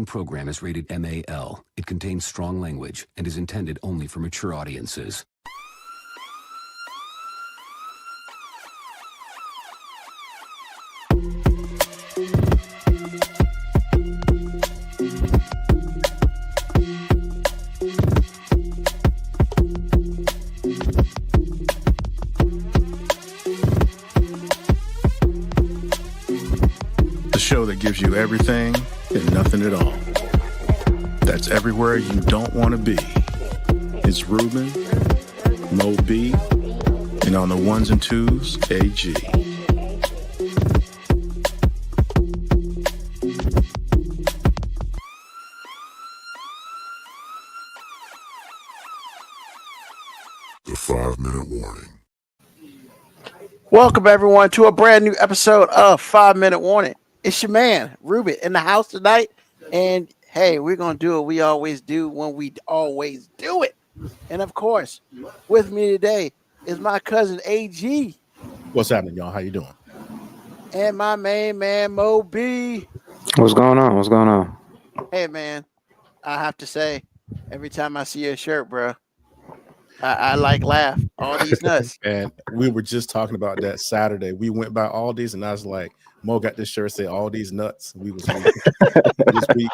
following program is rated MAL. It contains strong language and is intended only for mature audiences. Show that gives you everything and nothing at all. That's everywhere you don't want to be. It's Ruben, Mo B, and on the ones and twos, AG. The 5-minute warning. Welcome everyone to a brand new episode of 5-Minute Warning. It's your man, Ruben, in the house tonight. And hey, we're going to do what we always do when we always do it. And of course, with me today is my cousin AG. What's happening, y'all? How you doing? And my main man, Mo B. What's going on? What's going on? Hey, man, I have to say, every time I see your shirt, bro, I like laugh. All these nuts. And we were just talking about that Saturday. We went by Aldi's, and I was like, Mo got this shirt say all these nuts. We was this week.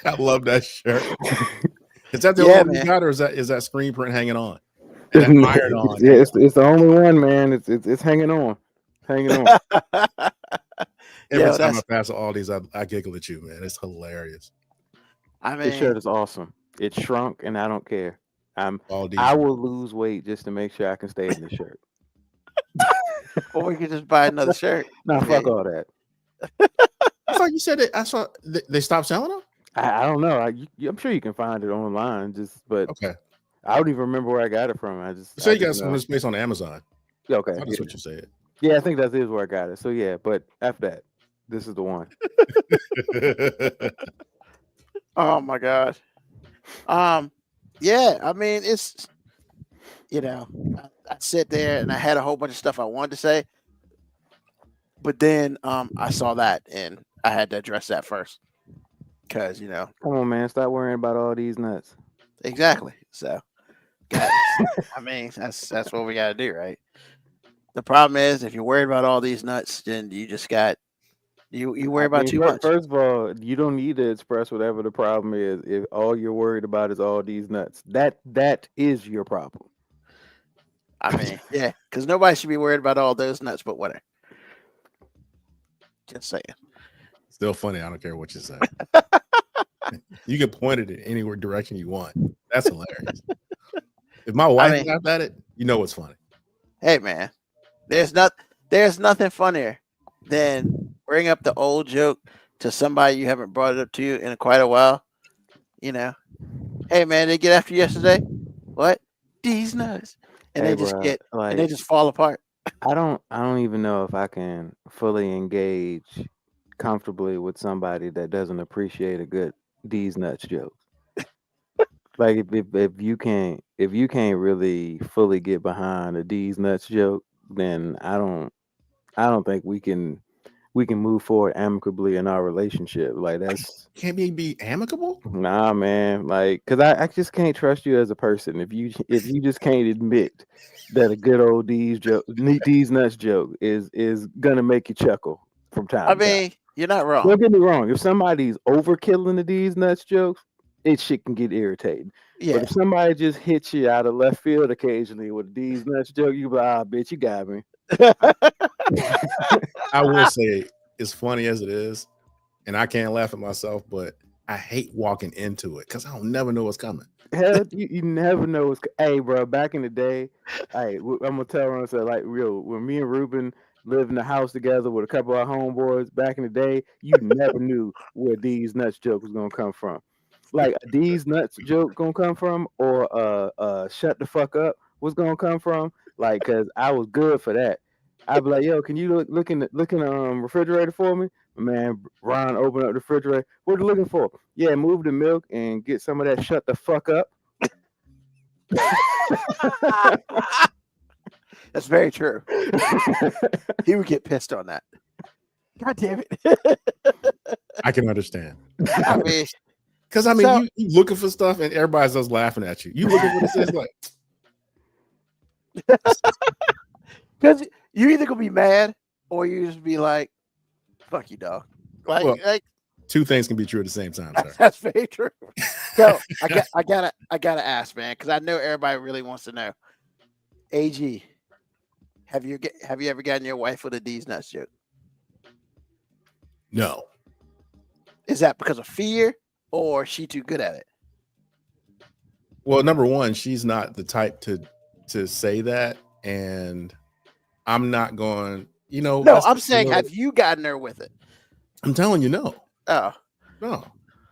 I love that shirt. Is that the only one you got, or is that screen print hanging on? And iron on? Yeah, it's the only one, man. It's hanging on. Hanging on. Every time I pass Aldi's, I giggle at you, man. It's hilarious. I mean, this shirt is awesome. It shrunk, and I don't care. I will lose weight just to make sure I can stay in the shirt. Or we could just buy another shirt. No, fuck all that. I thought you said it. I saw they stopped selling them. I don't know. I'm sure you can find it online. But okay. I don't even remember where I got it from. You got some of this place on Amazon. Okay, that's what you said. Yeah, I think that is where I got it. So yeah, but after that, this is the one. Oh my gosh. Yeah, I mean, it's, I sit there and I had a whole bunch of stuff I wanted to say, but then I saw that and I had to address that first because, Come on, man, stop worrying about all these nuts. Exactly. So, guys, I mean, that's what we got to do, right? The problem is if you're worried about all these nuts, then you just got, you worry about too much. First of all, you don't need to express whatever the problem is if all you're worried about is all these nuts. That is your problem. I mean, yeah, because nobody should be worried about all those nuts, but whatever. Just saying. Still funny. I don't care what you say. You can point it in any direction you want. That's hilarious. If my wife laughed at it, you know what's funny. Hey, man, there's nothing funnier than bring up the old joke to somebody you haven't brought it up to in quite a while. Hey, man, they get after you yesterday. What? These nuts. And they just and they just fall apart. I don't even know if I can fully engage comfortably with somebody that doesn't appreciate a good these nuts joke. Like if you can't really fully get behind a these nuts joke, then I don't think we can move forward amicably in our relationship. Like that's can't be amicable. Nah, man. Like, cause I just can't trust you as a person if you just can't admit that a good old these nuts joke is gonna make you chuckle from time. I mean, you're not wrong. Don't get me wrong. If somebody's overkilling the these nuts jokes, it shit can get irritating. Yeah. But if somebody just hits you out of left field occasionally with these nuts joke, you be like, bitch, you got me. I will say, as funny as it is, and I can't laugh at myself, but I hate walking into it because I don't never know what's coming. Hell, you never know what's. Hey, bro, back in the day, I'm gonna tell everyone, so like real, when me and Ruben lived in the house together with a couple of our homeboys back in the day, you never knew where these nuts joke was gonna come from. Like these nuts joke gonna come from, or shut the fuck up was gonna come from. Like, cause I was good for that. I'd be like, yo, can you look in the refrigerator for me? Man, Ron opened up the refrigerator. What are you looking for? Yeah, move the milk and get some of that shut the fuck up. That's very true. He would get pissed on that. God damn it. I can understand. I mean, Because I mean, So- you looking for stuff and everybody's just laughing at you. You looking for this, it's like, because you either gonna be mad or you just be like, "Fuck you, dog." Well, Like two things can be true at the same time, sir. that's very true. So I gotta ask, man, because I know everybody really wants to know. AG, have you ever gotten your wife with a D's nuts joke? No. Is that because of fear or she too good at it? Well, number one, she's not the type to say that, and I'm not going. You know, No, that's I'm the saying, deal. have you gotten her with it? I'm telling you, no, Oh, no,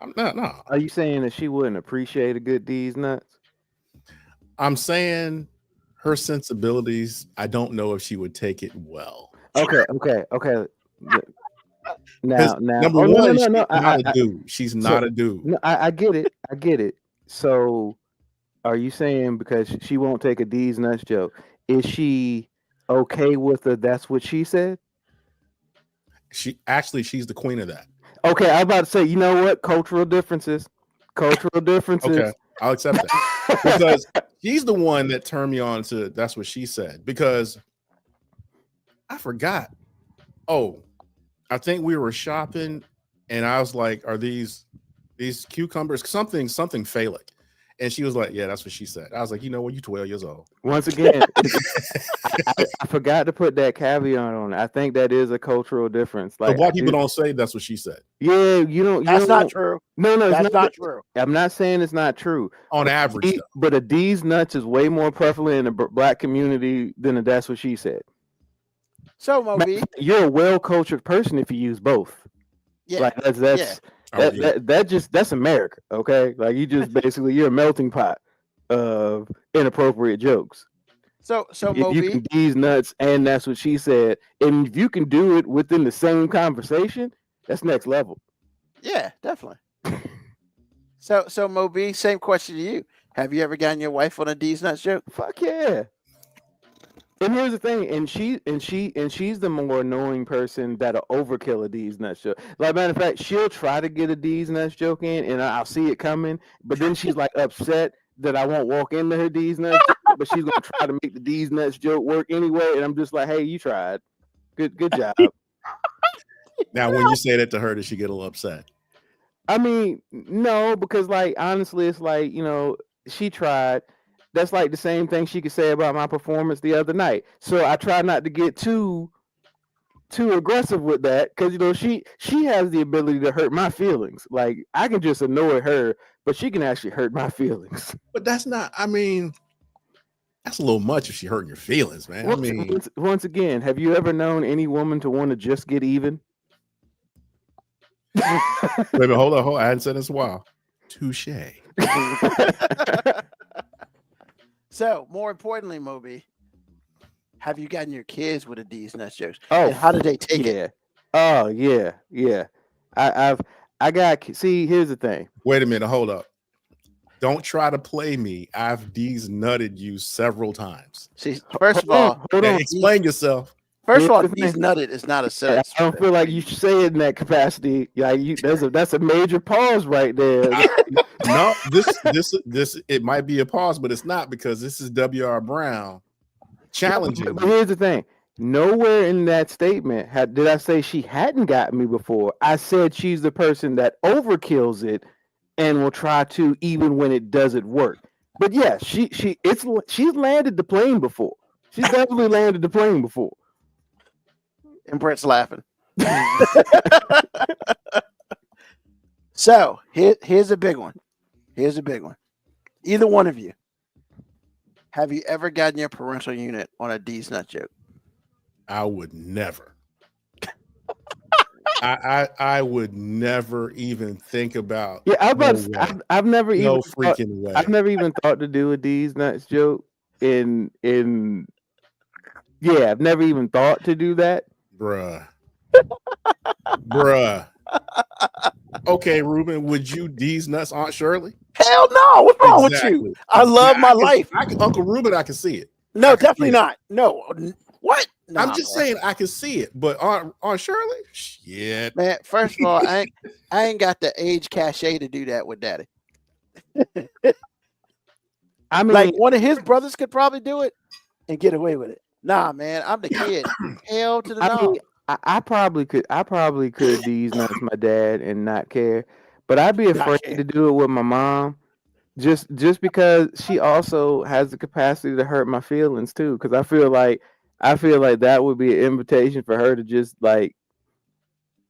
I'm not. No, Are you saying that she wouldn't appreciate a good D's nuts? I'm saying her sensibilities. I don't know if she would take it well. Okay. Now, Number oh, one, no. she's not a dude. She's not a dude. No, I get it. So, are you saying because she won't take a D's nuts joke, is she okay with the that's what she said? She's the queen of that. Okay, I'm about to say, you know what? Cultural differences. Okay, I'll accept that because she's the one that turned me on to that's what she said. Because I forgot. Oh, I think we were shopping, and I was like, "Are these cucumbers something phallic?" And she was like, "Yeah, that's what she said." I was like, "You know what? You 12 years old." Once again, I forgot to put that caveat on it. I think that is a cultural difference. The Like white people don't say that's what she said. Yeah, you don't. that's not true. No, it's That's not true. I'm not saying it's not true. On average, though. But a D's nuts is way more prevalent in the black community than a that's what she said. So Moby, You're a well cultured person if you use both. yeah, Like that's that's America. Okay, like you just basically you're a melting pot of inappropriate jokes. So If you Moby, can D's nuts and that's what she said, and if you can do it within the same conversation, that's next level. yeah, definitely. So Moby, same question to you. Have you ever gotten your wife on a D's nuts joke? Fuck yeah. And here's the thing, and she's the more annoying person that'll overkill a D's nuts joke. Like matter of fact, she'll try to get a D's nuts joke in, and I'll see it coming, but then she's like upset that I won't walk into her D's nuts, joke, but she's gonna try to make the D's nuts joke work anyway. And I'm just like, hey, you tried. Good job. Now, when you say that to her, does she get a little upset? I mean, no, because like honestly, it's like, you know, she tried. That's like the same thing she could say about my performance the other night. So I try not to get too aggressive with that because you know she has the ability to hurt my feelings. Like I can just annoy her, but she can actually hurt my feelings. But that's not. I mean, that's a little much if she hurting your feelings, man. Once again, have you ever known any woman to want to just get even? Wait a minute, hold on. I hadn't said this in a while. Touche. So more importantly, Moby, have you gotten your kids with a D's nuts jokes? Oh, and how did they take it? Oh yeah. I got. See, here's the thing. Wait a minute, hold up. Don't try to play me. I've D's nutted you several times. See, first of all, hold Now, on. explain yourself. First of all, Here's the D's thing. nutted is not a I sentence. don't feel like you should say it in that capacity. Yeah, that's a major pause right there. No, this it might be a pause, but it's not because this is W.R. Brown challenging. But here's the thing. Nowhere in that statement did I say she hadn't gotten me before. I said she's the person that overkills it and will try to even when it doesn't work. But yeah, she's landed the plane before. She's definitely landed the plane before. And Brett's laughing. So here's a big one. Here's a big one. Either one of you, have you ever gotten your parental unit on a D's nut joke? I would never. I would never even think about. Yeah, I've never No even freaking way. I've never even thought to do a D's nuts joke I've never even thought to do that. Bruh. Okay, Ruben, would you D's nuts Aunt Shirley? Hell no! What's wrong with you? I love my life. Uncle Ruben, I can see it. No, I can definitely see it. not. No, what? Nah, I'm just man. saying I can see it, but on Shirley, shit. Man, first of all, I ain't got the age cachet to do that with daddy. I mean, Like one of his brothers could probably do it and get away with it. Nah, man, I'm the kid. Hell to the I no. mean, I probably could these nuts my dad and not care, but I'd be Not afraid care. to do it with my mom, just because she also has the capacity to hurt my feelings too. Because I feel like that would be an invitation for her to just like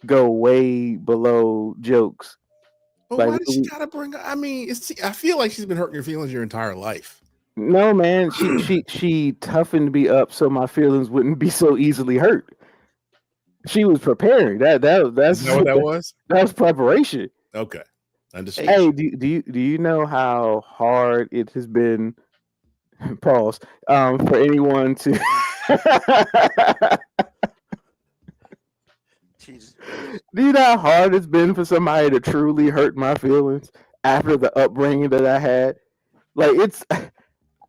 go way below jokes. But Like, why does she gotta bring? I mean, I feel like she's been hurting your feelings your entire life. no, man, she toughened me up so my feelings wouldn't be so easily hurt. She was preparing. That's Is that what that was? that was preparation. Okay, understood. Hey, do you know how hard it has been? Pause. For anyone to. Jesus. Do you know how hard it's been for somebody to truly hurt my feelings after the upbringing that I had? Like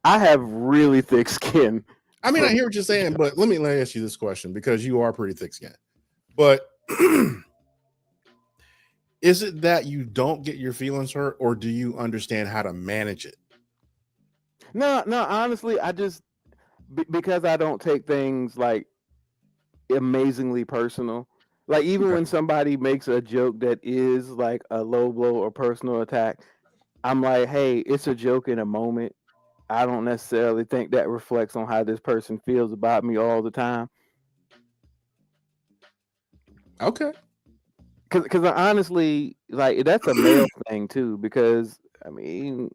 I have really thick skin. I mean, I hear what you're saying, but let me ask you this question because you are pretty thick-skinned. But is it that you don't get your feelings hurt, or do you understand how to manage it? No. Honestly, I just because I don't take things like amazingly personal. Like even when somebody makes a joke that is like a low blow or personal attack, I'm like, hey, it's a joke in a moment. I don't necessarily think that reflects on how this person feels about me all the time. Okay. Because honestly, like that's a male thing too. Because I mean,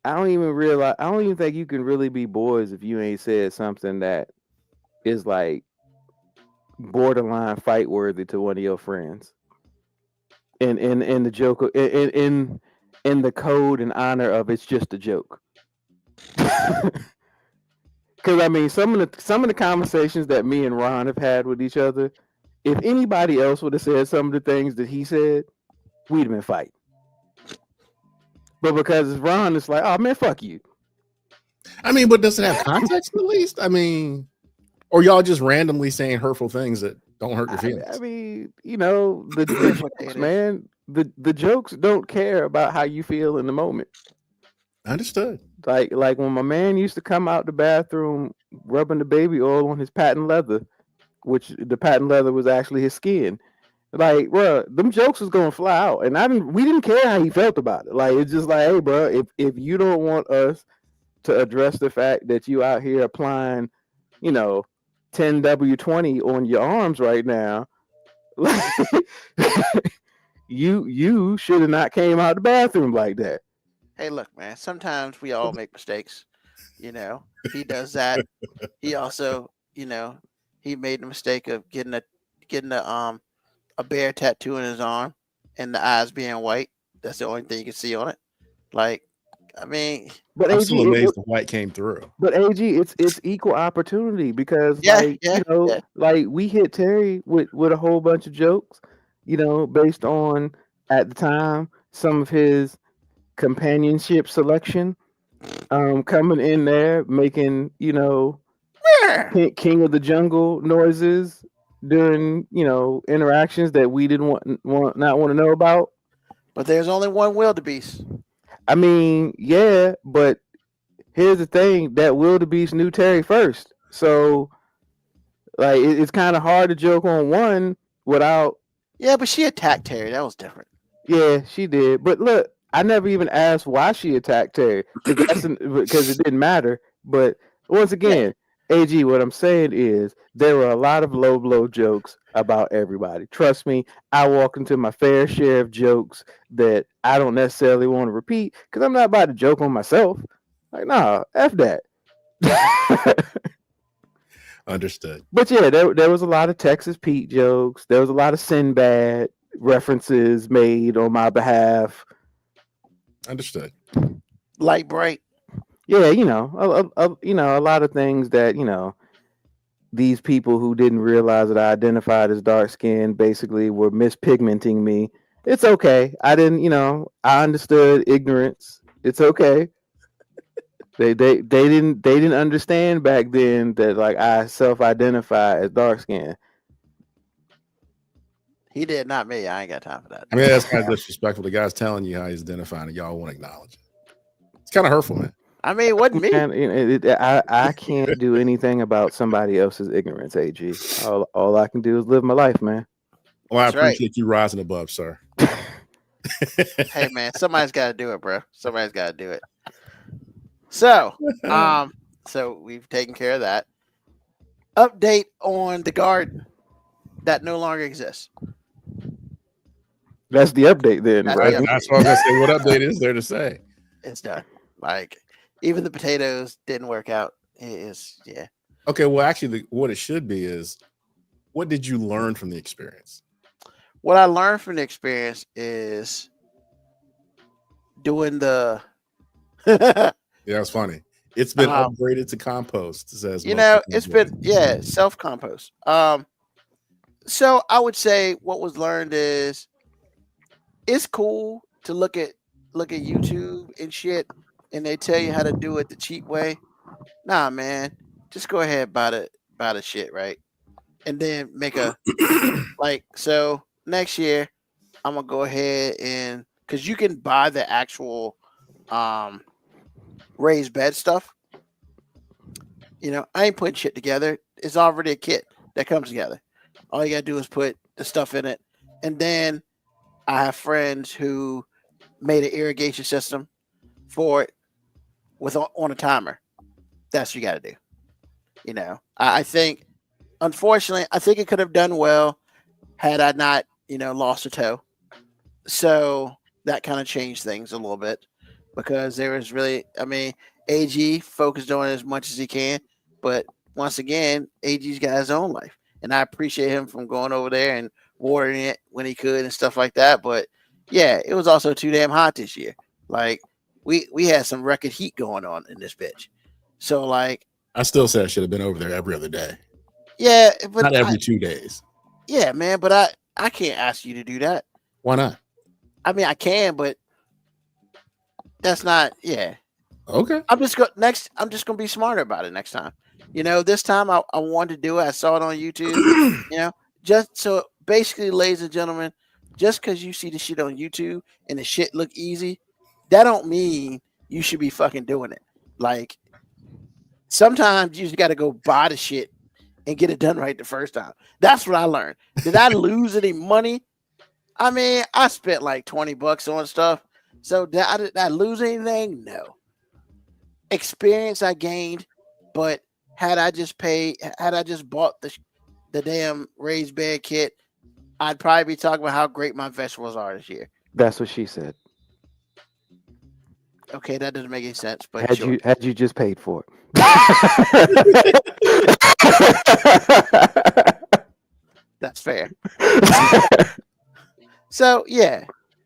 I don't even think you can really be boys if you ain't said something that is like borderline fight worthy to one of your friends. In the joke in the code and honor of it's just a joke. Because I mean, some of the conversations that me and Ron have had with each other, if anybody else would have said some of the things that he said, we'd have been fighting. But because it's Ron, it's like, oh man, fuck you. I mean, but does it have context at least? I mean, or y'all just randomly saying hurtful things that don't hurt your feelings? I mean, you know, the jokes, man. The jokes don't care about how you feel in the moment. Understood. Like when my man used to come out the bathroom rubbing the baby oil on his patent leather, which the patent leather was actually his skin. Like, bro, them jokes was gonna fly out, and we didn't care how he felt about it. Like, it's just like, hey, bro, if you don't want us to address the fact that you out here applying, 10W20 on your arms right now, like, you should have not came out the bathroom like that. Hey, look, man. Sometimes we all make mistakes. He does that. He also, he made the mistake of getting a bear tattoo in his arm and the eyes being white. That's the only thing you can see on it. Like, I mean, but I'm AG, still amazed the white came through. But AG, it's equal opportunity because like we hit Terry with a whole bunch of jokes, based on at the time some of his companionship selection, coming in there making King of the Jungle noises during interactions that we didn't want to know about. But there's only one wildebeest. I mean, yeah, but here's the thing: that wildebeest knew Terry first, so like it's kind of hard to joke on one without. Yeah, but she attacked Terry. That was different. Yeah, she did. But look, I never even asked why she attacked Terry because it didn't matter. But once again, AG, what I'm saying is there were a lot of low blow jokes about everybody. Trust me, I walk into my fair share of jokes that I don't necessarily want to repeat because I'm not about to joke on myself. Like, nah, F that. Understood. But yeah, there was a lot of Texas Pete jokes. There was a lot of Sinbad references made on my behalf. Understood. Light bright. Yeah, a lot of things that these people who didn't realize that I identified as dark skinned basically were mispigmenting me. It's okay. I didn't, I understood ignorance. It's okay. They didn't understand back then that like I self-identify as dark skinned. He did, not me. I ain't got time for that. I mean, that's kind of disrespectful. The guy's telling you how he's identifying, and y'all won't acknowledge it. It's kind of hurtful, man. I mean, it wasn't me. Man, I can't do anything about somebody else's ignorance, AG. All I can do is live my life, man. Well, I That's right. appreciate you rising above, sir. Hey man, somebody's got to do it, bro. Somebody's got to do it. So, so we've taken care of that. Update on the garden that no longer exists. That's the update then, That's bro. the update. That's what I was gonna say. What update is there to say? It's done. Like even the potatoes didn't work out. It is, yeah. Okay, well, actually, what it should be is, what did you learn from the experience? What I learned from the experience is doing the. Yeah, it's funny. It's been upgraded to compost. Says You know, it's been self compost. So I would say what was learned is it's cool to look at YouTube and shit, and they tell you how to do it the cheap way. Nah, man, just go ahead buy the shit, right? And then make a like so next year I'm gonna go ahead and because you can buy the actual raised bed stuff. You know, I ain't putting shit together. It's already a kit that comes together. All you gotta do is put the stuff in it. And then I have friends who made an irrigation system for it with on a timer. That's what you gotta do. You know, I think unfortunately, I think it could have done well had I not, you know, lost a toe. So that kind of changed things a little bit because there was really, I mean, AG focused on it as much as he can, but once again, AG's got his own life, and I appreciate him from going over there and watering it when he could and stuff like that. But yeah, it was also too damn hot this year. Like we had some record heat going on in this bitch. So like, I still say I should have been over there every other day. yeah, but Not every 2 days. Yeah, man, but I can't ask you to do that. Why not? I mean, I can, but that's not. Yeah, Okay. I'm just gonna be smarter about it next time. You know, this time I wanted to do it. I saw it on YouTube. You know, just so basically, ladies and gentlemen, just because you see the shit on YouTube and the shit look easy, that don't mean you should be fucking doing it. Like sometimes you just got to go buy the shit and get it done right the first time. That's what I learned. Did I lose any money? I mean, I spent like $20 on stuff. So did I lose anything? No. Experience I gained, but had I just bought the damn raised bed kit, I'd probably be talking about how great my vegetables are this year. That's what she said. Okay, that doesn't make any sense. But Had you just paid for it. That's fair. So yeah.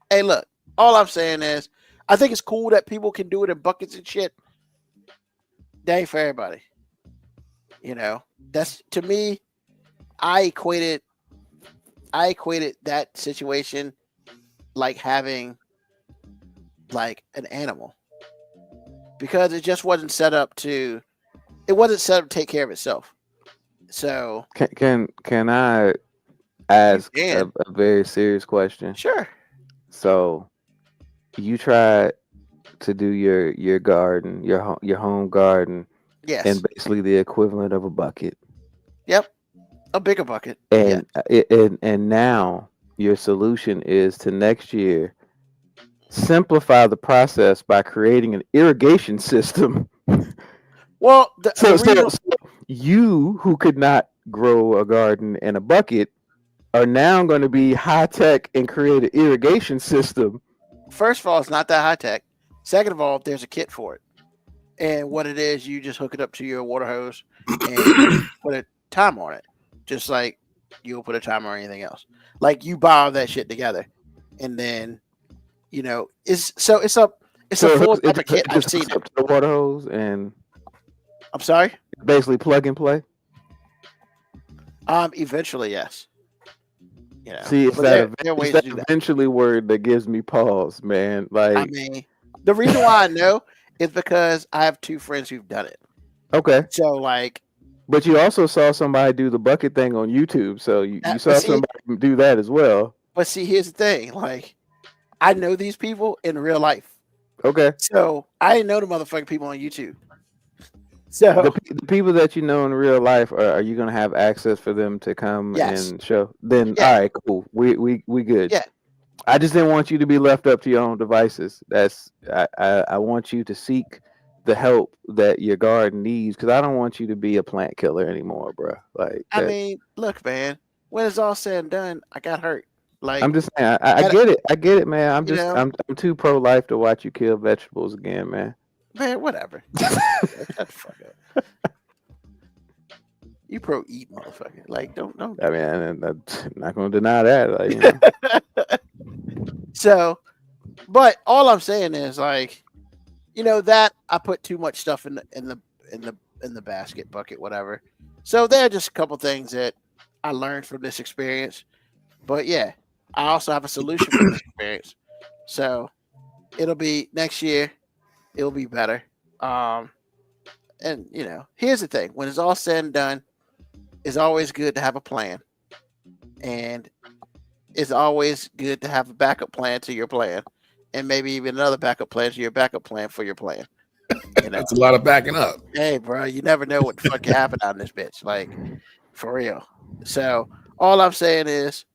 Hey, look, all I'm saying is I think it's cool that people can do it in buckets and shit. That ain't for everybody. You know, that's to me, I equated that situation like having like an animal. Because it just wasn't set up to take care of itself. So can I ask a very serious question? Sure. So you tried to do your garden, your home garden, yes, and basically the equivalent of a bucket. Yep, a bigger bucket. And and now your solution is to next year simplify the process by creating an irrigation system. Well, so you who could not grow a garden in a bucket are now going to be high tech and create an irrigation system. First of all, it's not that high tech. Second of all, there's a kit for it. And what it is, you just hook it up to your water hose and put a timer on it. Just like you'll put a timer on anything else. Like you buy all that shit together. And then, you know, it's a full type of kit. I've seen it. The water hose and I'm sorry? Basically plug and play? Eventually, yes. You know, see, it's that eventually word that gives me pause, man. Like, I mean, the reason why I know is because I have 2 friends who've done it. Okay. So like, But you also saw somebody do the bucket thing on YouTube, so you but saw see, somebody do that as well. here's the thing. Like, I know these people in real life. Okay. So I didn't know the motherfucking people on YouTube. The, So the people that you know in real life, are you gonna have access for them to come yes, and show? Then yeah, all right, cool. We good. yeah. I just didn't want you to be left up to your own devices. I want you to seek the help that your garden needs, because I don't want you to be a plant killer anymore, bro. Like I that. mean, look, man. When it's all said and done, I got hurt. Like, I'm just saying, I gotta- get it. I get it, man. you know, I'm too pro life to watch you kill vegetables again, man. man, whatever. Shut the fuck up. You pro eat, motherfucker. Like, don't. I mean, I'm not gonna deny that. Like, you know. So, but all I'm saying is, like, you know, that I put too much stuff in the basket bucket, whatever. So there are just a couple things that I learned from this experience. But yeah, I also have a solution for this experience. So it'll be next year. It'll be better. And you know, here's the thing: when it's all said and done, it's always good to have a plan, and it's always good to have a backup plan to your plan, and maybe even another backup plan to your backup plan for your plan. You know, That's a lot of backing up. hey, bro, you never know what the fuck can happen out in this bitch, like for real. So all I'm saying is,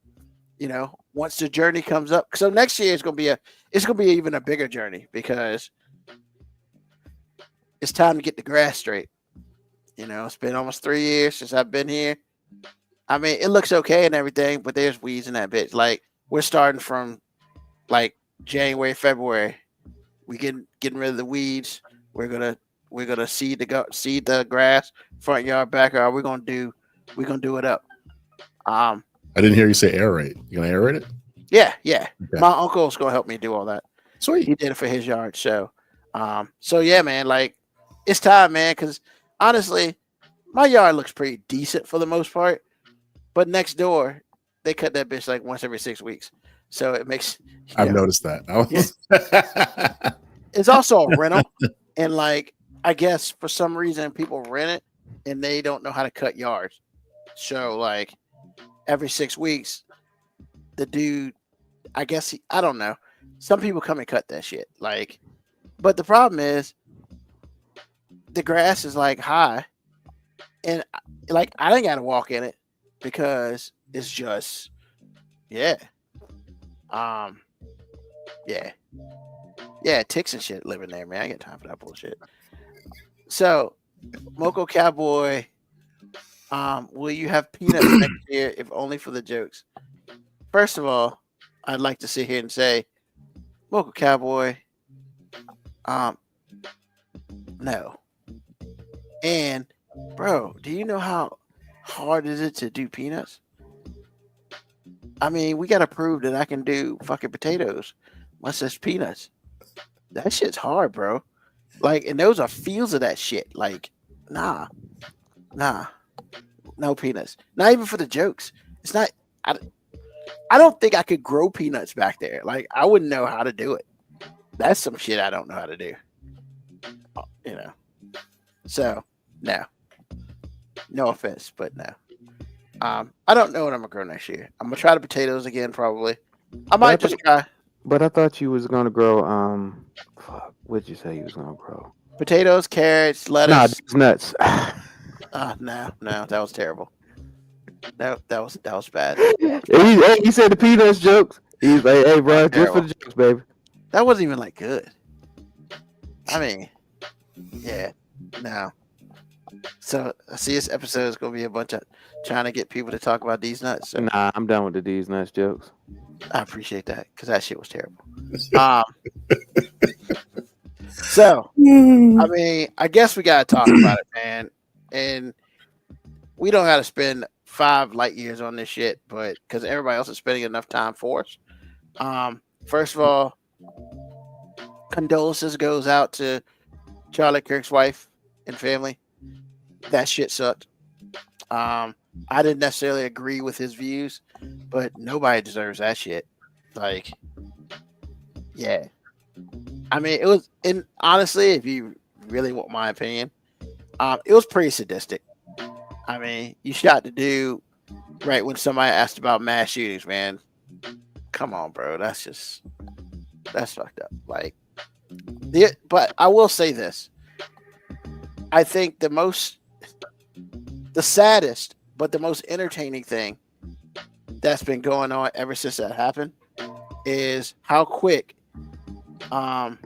you know, once the journey comes up, so next year it's gonna be even a bigger journey because it's time to get the grass straight. You know, it's been almost 3 years since I've been here. I mean, it looks okay and everything, but there's weeds in that bitch. Like, we're starting from like January, February. We getting rid of the weeds. We're gonna seed the grass, front yard, backyard. We're gonna do it up. I didn't hear you say aerate. You gonna aerate it? Yeah. Okay. My uncle's gonna help me do all that. Sweet. He did it for his yard. So yeah, man, like it's time, man, because honestly, my yard looks pretty decent for the most part. But next door, they cut that bitch like once every 6 weeks. So it makes I've noticed that. it's also a rental. And like, I guess for some reason people rent it and they don't know how to cut yards. So like every 6 weeks, the dude, I guess I don't know. Some people come and cut that shit. Like, but the problem is the grass is like high, and like I didn't gotta walk in it because it's just yeah. Yeah, ticks and shit living there, man. I ain't got time for that bullshit. So, Moco Cowboy, will you have peanuts next year if only for the jokes? First of all, I'd like to sit here and say, Moco Cowboy, no. And, bro, do you know how hard is it to do peanuts? I mean, we gotta prove that I can do fucking potatoes once there's peanuts. That shit's hard, bro. Like, and those are fields of that shit. Like, nah, no peanuts. Not even for the jokes. It's not. I don't think I could grow peanuts back there. Like, I wouldn't know how to do it. That's some shit I don't know how to do. You know. So no offense, but no. I don't know what I'm gonna grow next year. I'm gonna try the potatoes again, probably. I might just try. But I thought you was gonna grow. What'd you say you was gonna grow? Potatoes, carrots, lettuce. Nah, these nuts. No, that was terrible. No, that was bad. He said the peanuts jokes. He's like, hey, bro, just for the jokes, baby. That wasn't even like good. I mean, yeah, no. So I see this episode is gonna be a bunch of trying to get people to talk about these nuts. So Nah, I'm done with the these nuts jokes. I appreciate that because that shit was terrible. So I mean, I guess we gotta talk about it, man. And we don't gotta spend 5 light years on this shit, but because everybody else is spending enough time for us. First of all, condolences goes out to Charlie Kirk's wife and family. That shit sucked. I didn't necessarily agree with his views, but nobody deserves that shit. Like, yeah. I mean, it was, and honestly, if you really want my opinion, it was pretty sadistic. I mean, you shot the dude right when somebody asked about mass shootings, man. Come on, bro. That's fucked up. Like, but I will say this. I think the saddest, but the most entertaining thing that's been going on ever since that happened is how quick some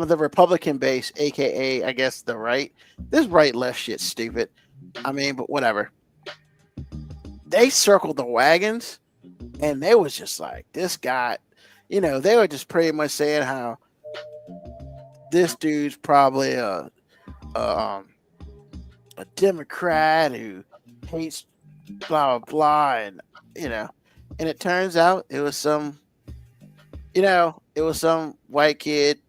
of the Republican base, aka I guess the right, this right left shit stupid. I mean, but whatever. They circled the wagons and they was just like, this guy, you know, they were just pretty much saying how this dude's probably a Democrat who hates blah blah blah, and you know, and it turns out it was some white kid,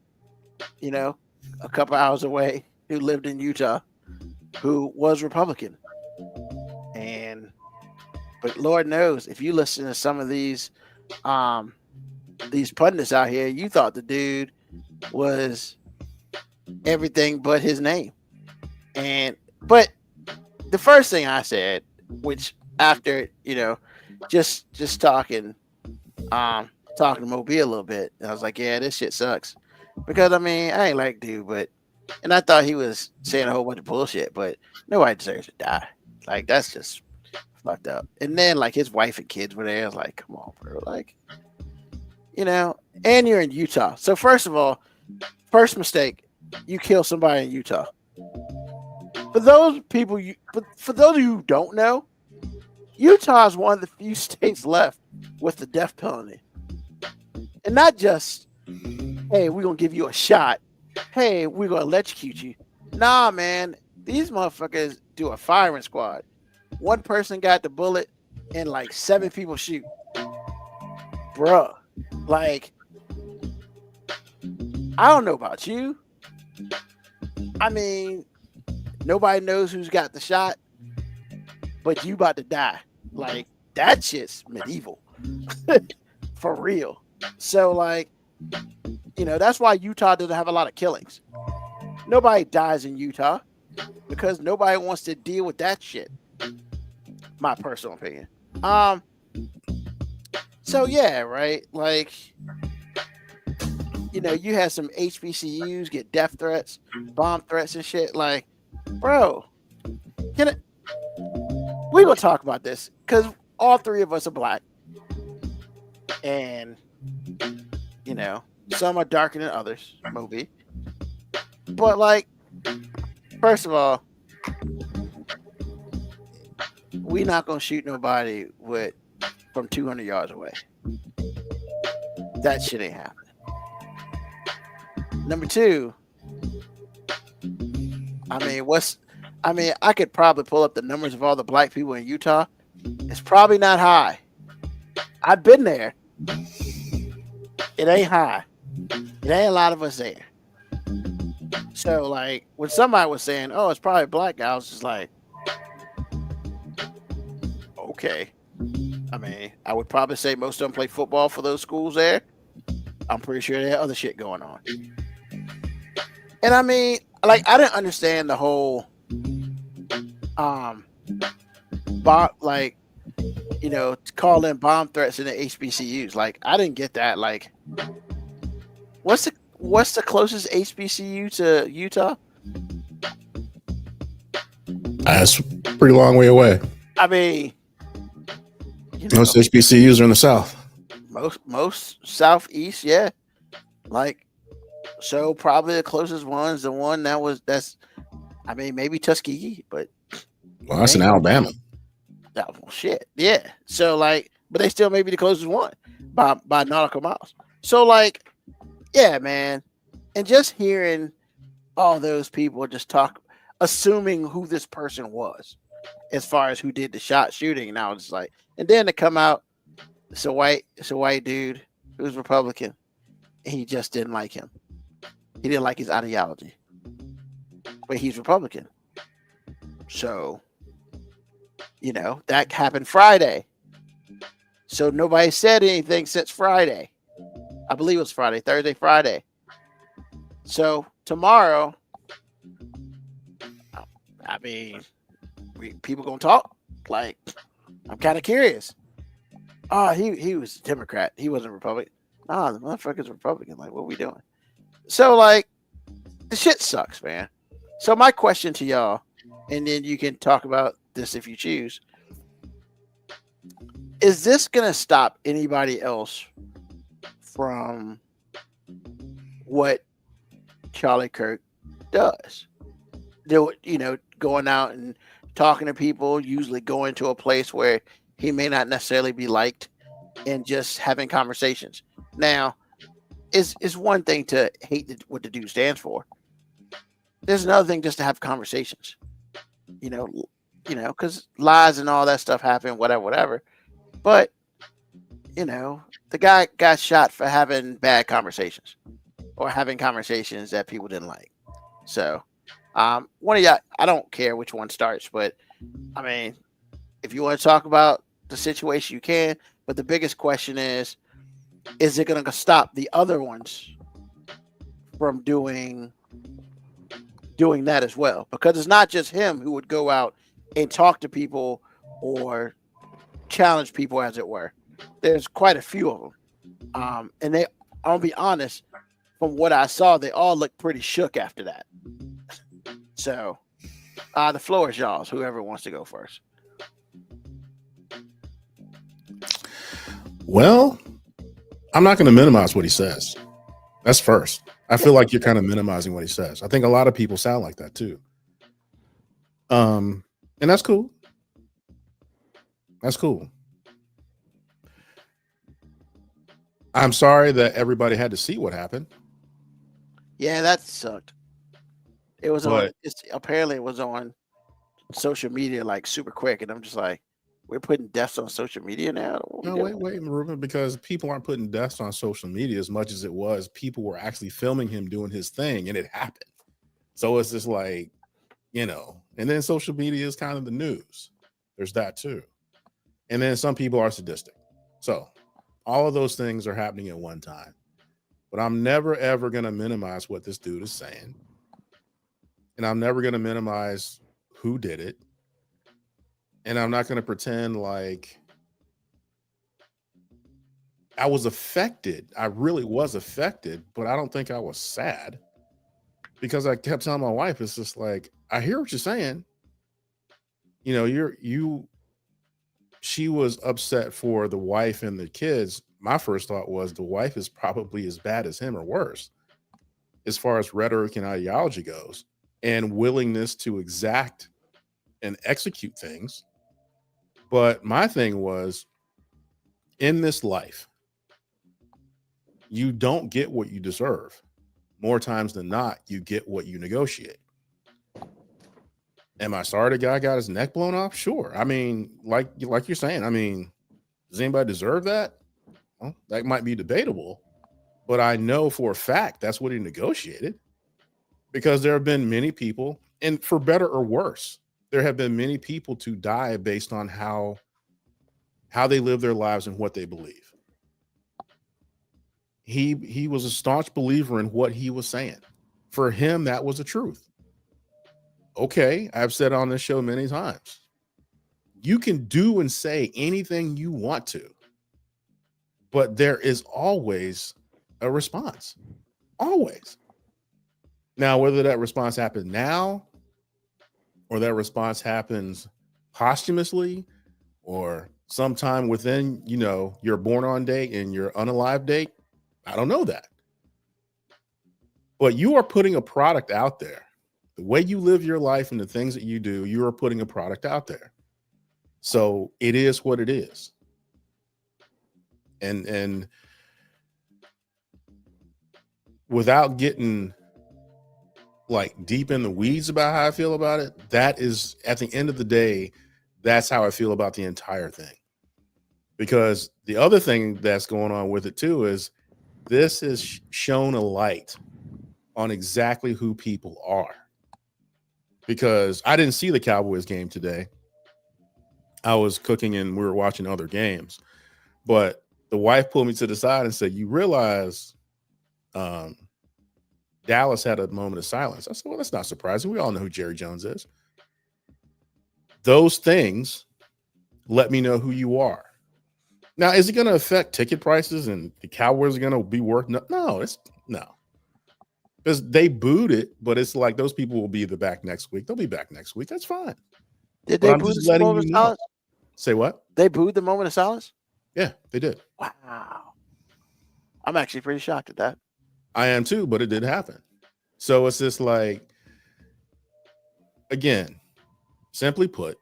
you know, a couple hours away who lived in Utah who was Republican. But Lord knows, if you listen to some of these pundits out here, you thought the dude was everything but his name. But the first thing I said, which after, you know, just talking to Mobile a little bit, I was like, yeah, this shit sucks. Because I mean, I ain't like dude, and I thought he was saying a whole bunch of bullshit, but nobody deserves to die. Like, that's just fucked up. And then like his wife and kids were there. I was like, come on, bro. Like, you know, and you're in Utah. So first of all, first mistake, you kill somebody in Utah. For those of you who don't know, Utah is one of the few states left with the death penalty. And not just, hey, we're gonna give you a shot. Hey, we're gonna electrocute you. Nah, man, these motherfuckers do a firing squad. One person got the bullet and like 7 people shoot. Bruh. Like, I don't know about you. I mean, nobody knows who's got the shot, but you about to die. Like, that shit's medieval. For real. So, like, you know, that's why Utah doesn't have a lot of killings. Nobody dies in Utah because nobody wants to deal with that shit. My personal opinion. So yeah, right? Like, you know, you had some HBCUs get death threats, bomb threats and shit. Like, bro, we gonna talk about this because all three of us are black. And, you know, some are darker than others, Moby. But like, first of all, we not gonna shoot nobody from 200 yards away. That shit ain't happening. Number two, I could probably pull up the numbers of all the black people in Utah. It's probably not high. I've been there. It ain't high. It ain't a lot of us there. So like, when somebody was saying, "Oh, it's probably black guy," I was just like, okay. I mean, I would probably say most of them play football for those schools there. I'm pretty sure they had other shit going on. And I mean, like, I didn't understand the whole, like, you know, call in bomb threats in the HBCUs. Like, I didn't get that. Like, what's the closest HBCU to Utah? That's a pretty long way away. I mean, you know, most HBCUs are in the South. Most Southeast, yeah. Like, so probably the closest one's the one that's I mean, maybe Tuskegee, but Well, that's in Alabama. Oh, well, shit. Yeah. So like, but they still may be the closest one by nautical miles. So like, yeah, man. And just hearing all those people just talk, assuming who this person was, as far as who did the shooting, and I was just like, and then to come out, it's a white dude who's Republican, and he just didn't like him. He didn't like his ideology, but he's Republican. So, you know, that happened Friday. So nobody said anything since Friday. I believe it was Friday, Thursday, Friday. So tomorrow, I mean, people gonna talk. Like, I'm kind of curious. Oh, he was a Democrat. He wasn't Republican. Nah, the motherfucker's Republican. Like, what are we doing? So, like, the shit sucks, man. So my question to y'all, and then you can talk about this if you choose. Is this gonna stop anybody else from what Charlie Kirk does? Going out and talking to people, usually going to a place where he may not necessarily be liked, and just having conversations. Now, it's one thing to hate what the dude stands for. There's another thing just to have conversations. Because lies and all that stuff happen, whatever. But, the guy got shot for having bad conversations or having conversations that people didn't like. So, one of y'all, I don't care which one starts, but I mean, if you want to talk about the situation, you can. But the biggest question is it going to stop the other ones from doing that as well? Because it's not just him who would go out and talk to people or challenge people, as it were. There's quite a few of them. And I'll be honest, from what I saw, they all look pretty shook after that. So, the floor is y'all's, whoever wants to go first. Well, I'm not going to minimize what he says. That's first. I feel like you're kind of minimizing what he says. I think a lot of people sound like that too. And that's cool. That's cool. I'm sorry that everybody had to see what happened. Yeah, that sucked. It was apparently it was on social media like super quick, and I'm just like, we're putting deaths on social media now? No, wait, Ruben, because people aren't putting deaths on social media as much as it was people were actually filming him doing his thing, and it happened. So it's just like, and then social media is kind of the news. There's that too. And then some people are sadistic. So all of those things are happening at one time. But I'm never, ever going to minimize what this dude is saying. And I'm never going to minimize who did it. And I'm not going to pretend like I was affected. I really was affected, but I don't think I was sad, because I kept telling my wife, it's just like, I hear what you're saying. She was upset for the wife and the kids. My first thought was the wife is probably as bad as him or worse, as far as rhetoric and ideology goes, and willingness to exact and execute things. But my thing was, in this life, you don't get what you deserve. More times than not, you get what you negotiate. Am I sorry the guy got his neck blown off? Sure. I mean, like you're saying, I mean, does anybody deserve that? Well, that might be debatable, but I know for a fact that's what he negotiated, because there have been many people, and for better or worse, there have been many people to die based on how they live their lives and what they believe. He was a staunch believer in what he was saying. For him, that was the truth. Okay, I've said on this show many times, you can do and say anything you want to, but there is always a response. Always. Now, whether that response happens now or that response happens posthumously or sometime within, your born on date and your unalive date, I don't know that. But you are putting a product out there. The way you live your life and the things that you do, you are putting a product out there. So it is what it is. And without getting like deep in the weeds about how I feel about it, that is, at the end of the day, that's how I feel about the entire thing. Because the other thing that's going on with it too is this has shown a light on exactly who people are. Because I didn't see the Cowboys game today. I was cooking and we were watching other games. But the wife pulled me to the side and said, "You realize Dallas had a moment of silence." I said, "Well, that's not surprising. We all know who Jerry Jones is." Those things let me know who you are. Now, is it going to affect ticket prices and the Cowboys are going to be worth no? No. Because they booed it, but it's like those people will be back next week. They'll be back next week. That's fine. Did But they I'm boo just the letting moment you of know. silence? Say what? They booed the moment of silence? Yeah, they did. Wow. I'm actually pretty shocked at that. I am too, but it did happen. So it's just like, again, simply put,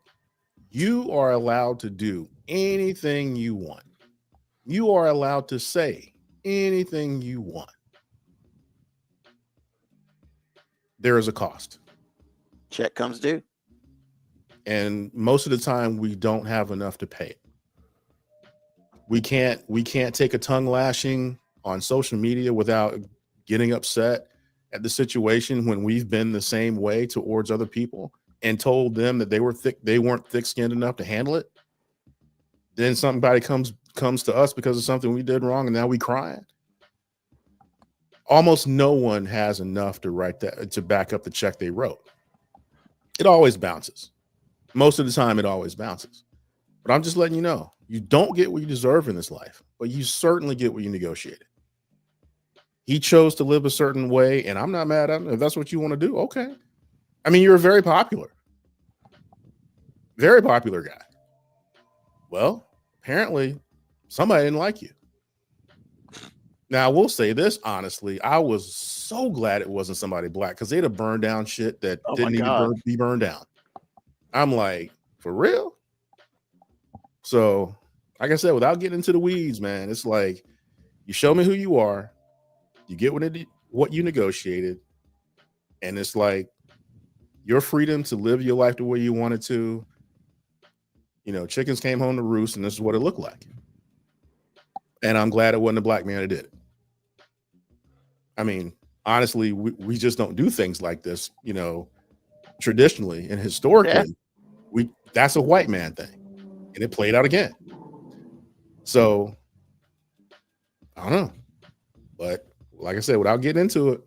you are allowed to do anything you want. You are allowed to say anything you want. There is a cost. Check comes due. And most of the time we don't have enough to pay it. We can't take a tongue lashing on social media without getting upset at the situation when we've been the same way towards other people and told them that they weren't thick-skinned enough to handle it. Then somebody comes to us because of something we did wrong and now we crying. Almost no one has enough to write that to back up the check they wrote. It always bounces. Most of the time it always bounces. But I'm just letting you know, you don't get what you deserve in this life, but you certainly get what you negotiated. He chose to live a certain way, and I'm not mad at him. If that's what you want to do, okay. I mean, you're a very popular guy. Well, apparently somebody didn't like you. Now, I will say this, honestly, I was so glad it wasn't somebody black because they'd have burned down shit that didn't need to be burned down. I'm like, for real? So, like I said, without getting into the weeds, man, it's like you show me who you are, you get what you negotiated, and it's like your freedom to live your life the way you wanted to. You know, chickens came home to roost, and this is what it looked like. And I'm glad it wasn't a black man that did it. I mean, honestly, we just don't do things like this, you know, traditionally and historically. Yeah. That's a white man thing. And it played out again. So I don't know. But like I said, without getting into it,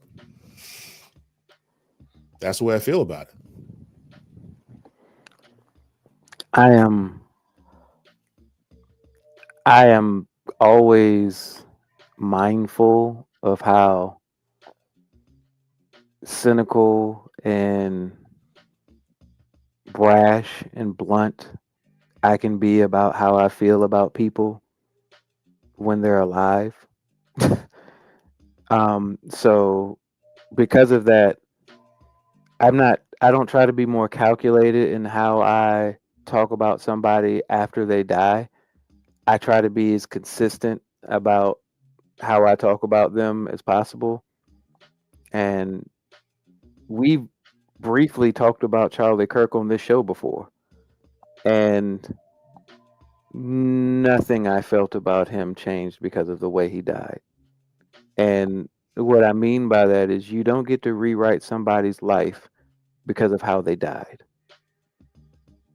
that's the way I feel about it. I am always mindful of how cynical and brash and blunt I can be about how I feel about people when they're alive. So because of that, I don't try to be more calculated in how I talk about somebody after they die. I try to be as consistent about how I talk about them as possible. And we've briefly talked about Charlie Kirk on this show before. And nothing I felt about him changed because of the way he died. And what I mean by that is you don't get to rewrite somebody's life because of how they died.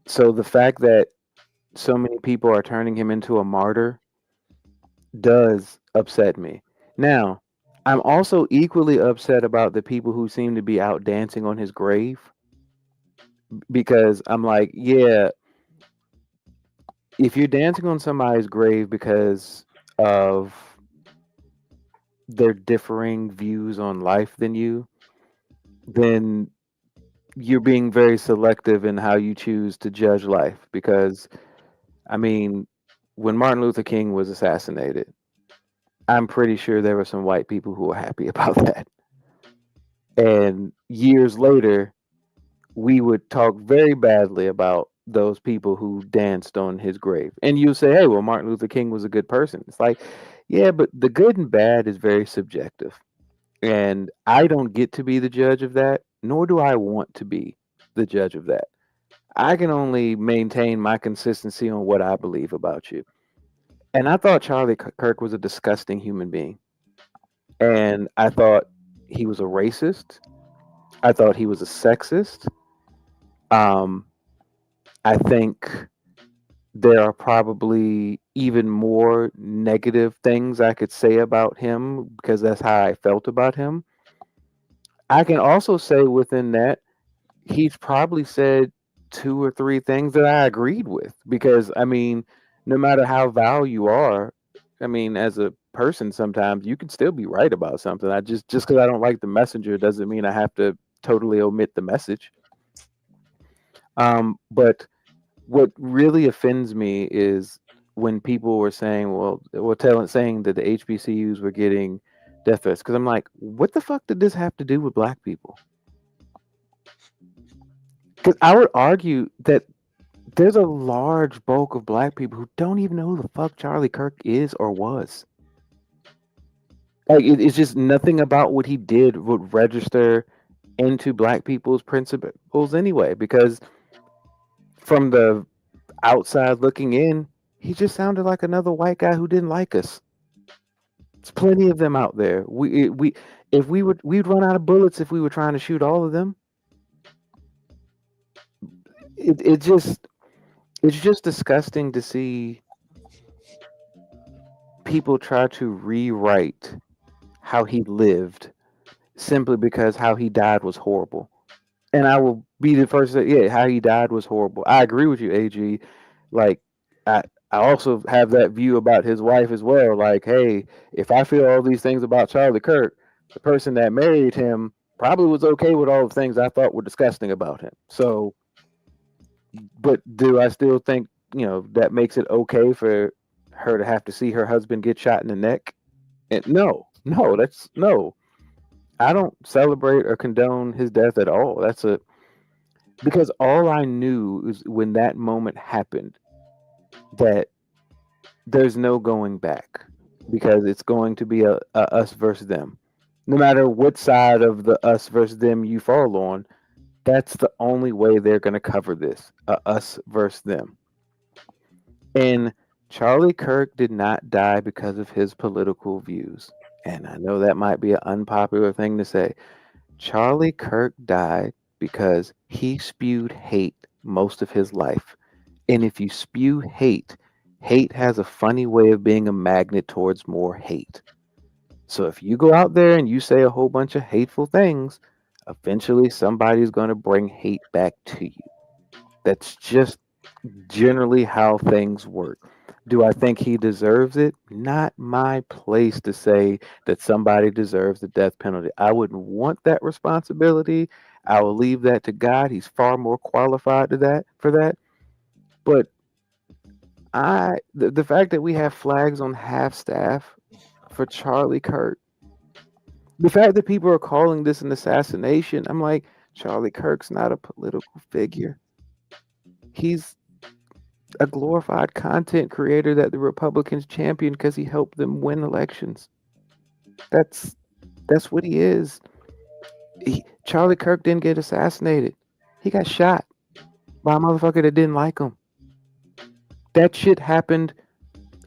So the fact that so many people are turning him into a martyr does upset me. Now, I'm also equally upset about the people who seem to be out dancing on his grave, because I'm like, yeah, if you're dancing on somebody's grave because of their differing views on life than you, then you're being very selective in how you choose to judge life. Because, I mean, when Martin Luther King was assassinated, I'm pretty sure there were some white people who were happy about that. And years later, we would talk very badly about those people who danced on his grave. And you say, hey, well, Martin Luther King was a good person. It's like, yeah, but the good and bad is very subjective. And I don't get to be the judge of that, nor do I want to be the judge of that. I can only maintain my consistency on what I believe about you. And I thought Charlie Kirk was a disgusting human being. And I thought he was a racist. I thought he was a sexist. I think there are probably even more negative things I could say about him because that's how I felt about him. I can also say within that, he's probably said 2 or 3 things that I agreed with because, I mean, no matter how vile you are, I mean, as a person, sometimes you can still be right about something. I just because I don't like the messenger doesn't mean I have to totally omit the message. But what really offends me is when people were saying, saying that the HBCUs were getting death threats. Because I'm like, what the fuck did this have to do with black people? Because I would argue that there's a large bulk of black people who don't even know who the fuck Charlie Kirk is or was. Like, it's just nothing about what he did would register into black people's principles anyway. Because from the outside looking in, he just sounded like another white guy who didn't like us. There's plenty of them out there. We'd run out of bullets if we were trying to shoot all of them. It's just disgusting to see people try to rewrite how he lived simply because how he died was horrible. And I will be the first to say, yeah, how he died was horrible. I agree with you, AG. Like, I also have that view about his wife as well. Like, hey, if I feel all these things about Charlie Kirk, the person that married him probably was okay with all the things I thought were disgusting about him. So, but do I still think, that makes it okay for her to have to see her husband get shot in the neck? And no, I don't celebrate or condone his death at all. Because all I knew is when that moment happened that there's no going back because it's going to be a us versus them. No matter what side of the us versus them you fall on, that's the only way they're going to cover this, us versus them. And Charlie Kirk did not die because of his political views. And I know that might be an unpopular thing to say. Charlie Kirk died because he spewed hate most of his life. And if you spew hate has a funny way of being a magnet towards more hate. So if you go out there and you say a whole bunch of hateful things, eventually somebody's going to bring hate back to you. That's just generally how things work. Do I think he deserves it? Not my place to say that somebody deserves the death penalty. I wouldn't want that responsibility. I will leave that to God. He's far more qualified for that. But the fact that we have flags on half staff for Charlie Kirk, the fact that people are calling this an assassination, I'm like, Charlie Kirk's not a political figure. He's a glorified content creator that the Republicans champion because he helped them win elections. That's what he is. Charlie Kirk didn't get assassinated. He got shot by a motherfucker that didn't like him. That shit happened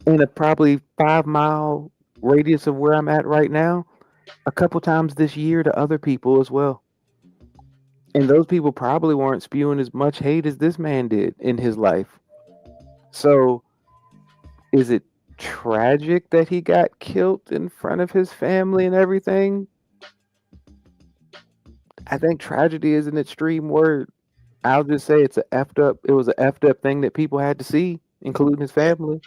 in a probably 5-mile radius of where I'm at right now a couple times this year to other people as well. And those people probably weren't spewing as much hate as this man did in his life. So, is it tragic that he got killed in front of his family and everything? I think tragedy is an extreme word. I'll just say it was an effed up thing that people had to see, including his family.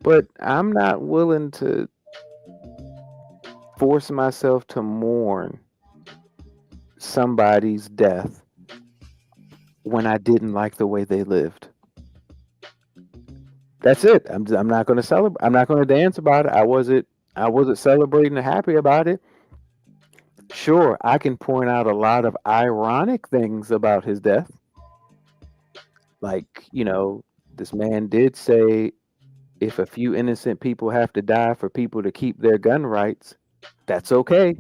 But I'm not willing to force myself to mourn somebody's death when I didn't like the way they lived. That's it. I'm not going to celebrate. I'm not going to dance about it. I wasn't celebrating and happy about it. Sure, I can point out a lot of ironic things about his death. Like, this man did say if a few innocent people have to die for people to keep their gun rights, that's okay.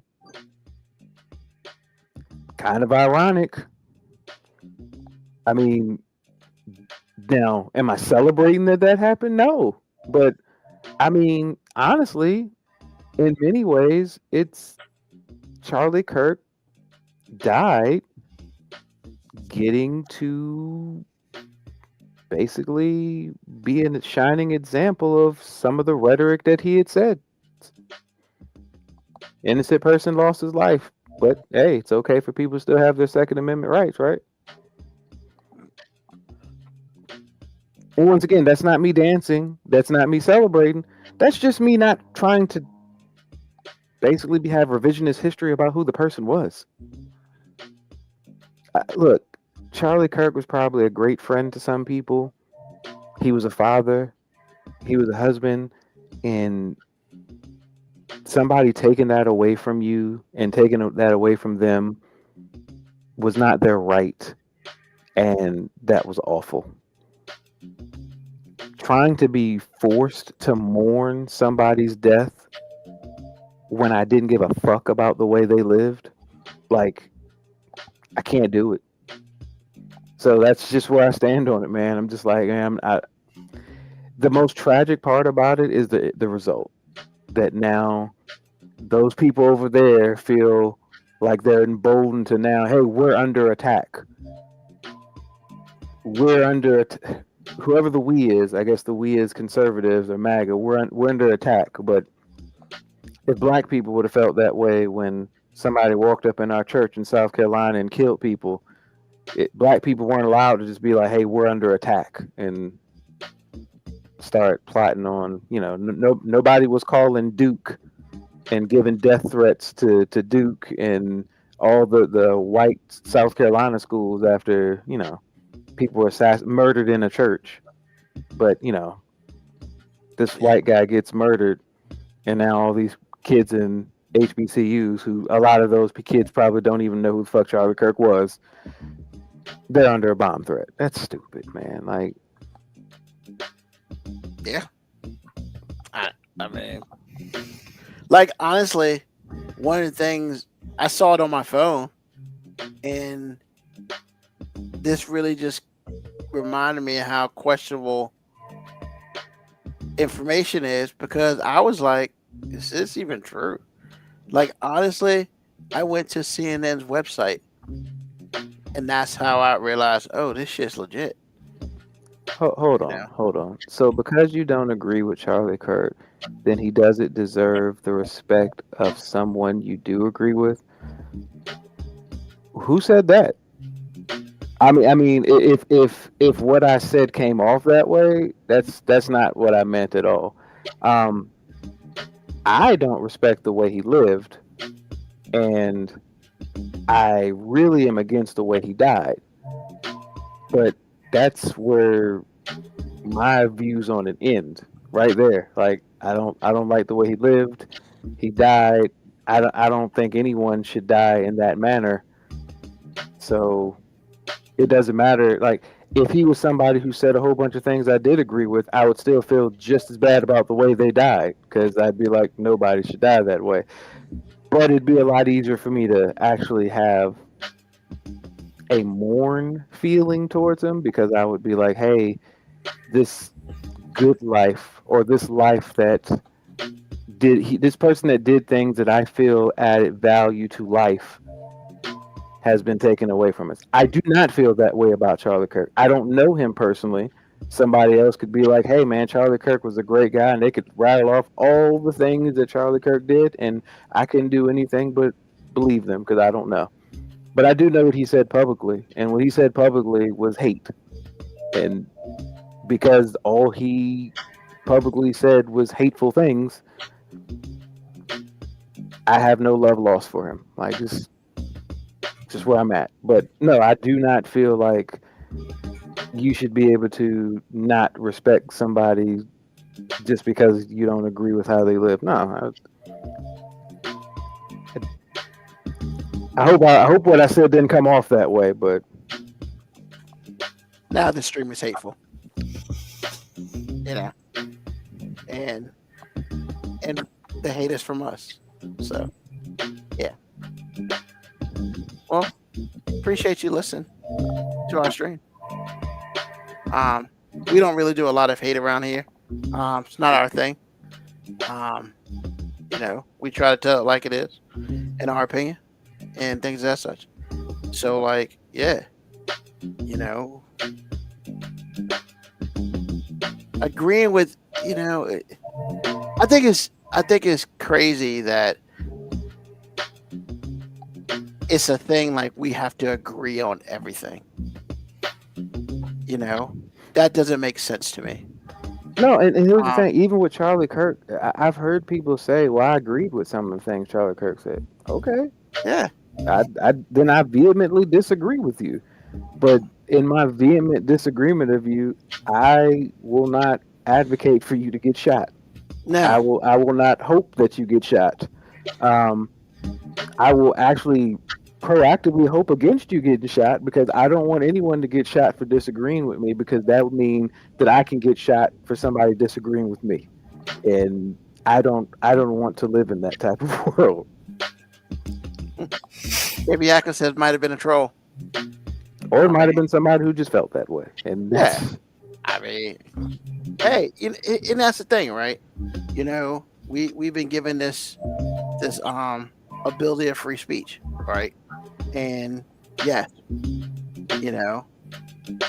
Kind of ironic. I mean, now, am I celebrating that happened? No. But, I mean, honestly, in many ways, it's Charlie Kirk died getting to basically be a shining example of some of the rhetoric that he had said. Innocent person lost his life, but hey, it's okay for people to still have their Second Amendment rights, right? And once again, that's not me dancing. That's not me celebrating. That's just me not trying to basically have revisionist history about who the person was. Look, Charlie Kirk was probably a great friend to some people. He was a father. He was a husband. And somebody taking that away from you and taking that away from them was not their right. And that was awful. Trying to be forced to mourn somebody's death when I didn't give a fuck about the way they lived, like, I can't do it. So that's just where I stand on it, man. I'm just like, man, the most tragic part about it is the result. That now those people over there feel like they're emboldened to now, hey, we're under attack. We're under whoever the we is. I guess the we is conservatives or MAGA. We're under attack. But if black people would have felt that way when somebody walked up in our church in South Carolina and killed people, black people weren't allowed to just be like, hey, we're under attack and start plotting on, nobody was calling Duke and giving death threats to Duke and all the white South Carolina schools after, people were murdered in a church. But, this white guy gets murdered, and now all these kids in HBCUs, who a lot of those kids probably don't even know who the fuck Charlie Kirk was, they're under a bomb threat. That's stupid, man. Like, yeah. I mean, like, honestly, one of the things, I saw it on my phone, and this really just reminded me of how questionable information is, because I was like, is this even true? Like, honestly, I went to CNN's website, and that's how I realized, oh, this shit's legit. Hold on. So because you don't agree with Charlie Kirk, then he doesn't deserve the respect of someone you do agree with? Who said that? I mean, if what I said came off that way, that's not what I meant at all. I don't respect the way he lived, and I really am against the way he died. But that's where my views on it end, right there. Like, I don't like the way he lived. He died. I don't think anyone should die in that manner. So it doesn't matter. Like, if he was somebody who said a whole bunch of things I did agree with, I would still feel just as bad about the way they died, because I'd be like, nobody should die that way. But it'd be a lot easier for me to actually have a mourn feeling towards him, because I would be like, hey, this good life, or this life that this person that did things that I feel added value to life, has been taken away from us. I do not feel that way about Charlie Kirk. I don't know him personally. Somebody else could be like, hey man, Charlie Kirk was a great guy, and they could rattle off all the things that Charlie Kirk did, and I couldn't do anything but believe them, because I don't know. But I do know what he said publicly, and what he said publicly was hate. And because all he publicly said was hateful things, I have no love lost for him. Like, just where I'm at. But no, I do not feel like you should be able to not respect somebody just because you don't agree with how they live. No, I hope what I said didn't come off that way, but now the stream is hateful, and the hate is from us. So, yeah. Well, appreciate you listening to our stream. We don't really do a lot of hate around here. It's not our thing. We try to tell it like it is, in our opinion, and things as such. So, like, yeah, agreeing with, I think it's crazy that it's a thing like we have to agree on everything. That doesn't make sense to me. No, and here's the Um, thing. Even with Charlie Kirk, I've heard people say, "Well, I agreed with some of the things Charlie Kirk said." Okay, yeah, then I vehemently disagree with you. But in my vehement disagreement of you, I will not advocate for you to get shot. I no, will not hope that you get shot. Um, I will actually proactively hope against you getting shot because I don't want anyone to get shot for disagreeing with me because that would mean that I can get shot for somebody disagreeing with me. And I don't want to live in that type of world. maybe Atkins might have been a troll. Or it might have been somebody who just felt that way. And Yeah. that's I mean, hey, and that's the thing, right? We've been given this ability of free speech, right? And yeah,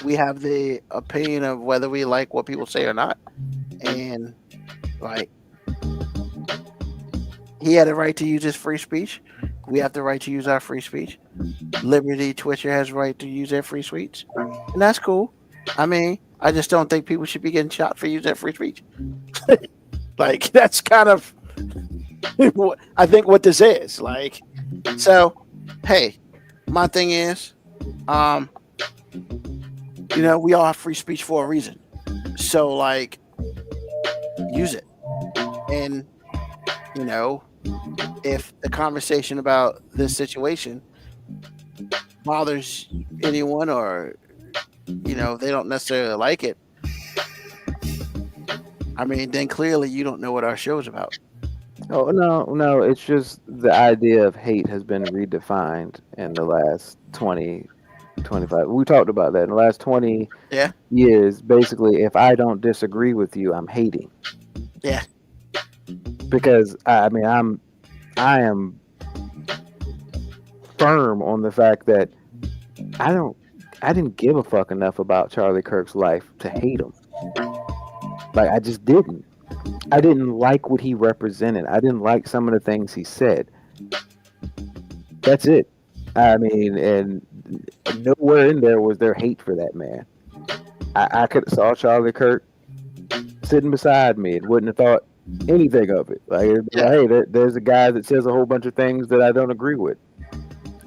we have the opinion of whether we like what people say or not. And like, he had a right to use his free speech. We have the right to use our free speech. Liberty Twitter has the right to use their free speech, and that's cool. I mean, I just don't think people should be getting shot for using their free speech. Like, that's kind of I think what this is like. So, hey, my thing is, we all have free speech for a reason. So, like, use it. And if the conversation about this situation bothers anyone, or they don't necessarily like it, I mean, then clearly you don't know what our show's about. Oh no, it's just the idea of hate has been redefined in the last 20, 25. We talked about that in the last 20 Yeah. years. Basically, if I don't disagree with you, I'm hating. Yeah. Because I mean, I am firm on the fact that I didn't give a fuck enough about Charlie Kirk's life to hate him. Like, I just didn't. I didn't like what he represented. I didn't like some of the things he said. That's it. I mean, and nowhere in there was there hate for that man. I could have saw Charlie Kirk sitting beside me and wouldn't have thought anything of it. Like, hey, there's a guy that says a whole bunch of things that I don't agree with.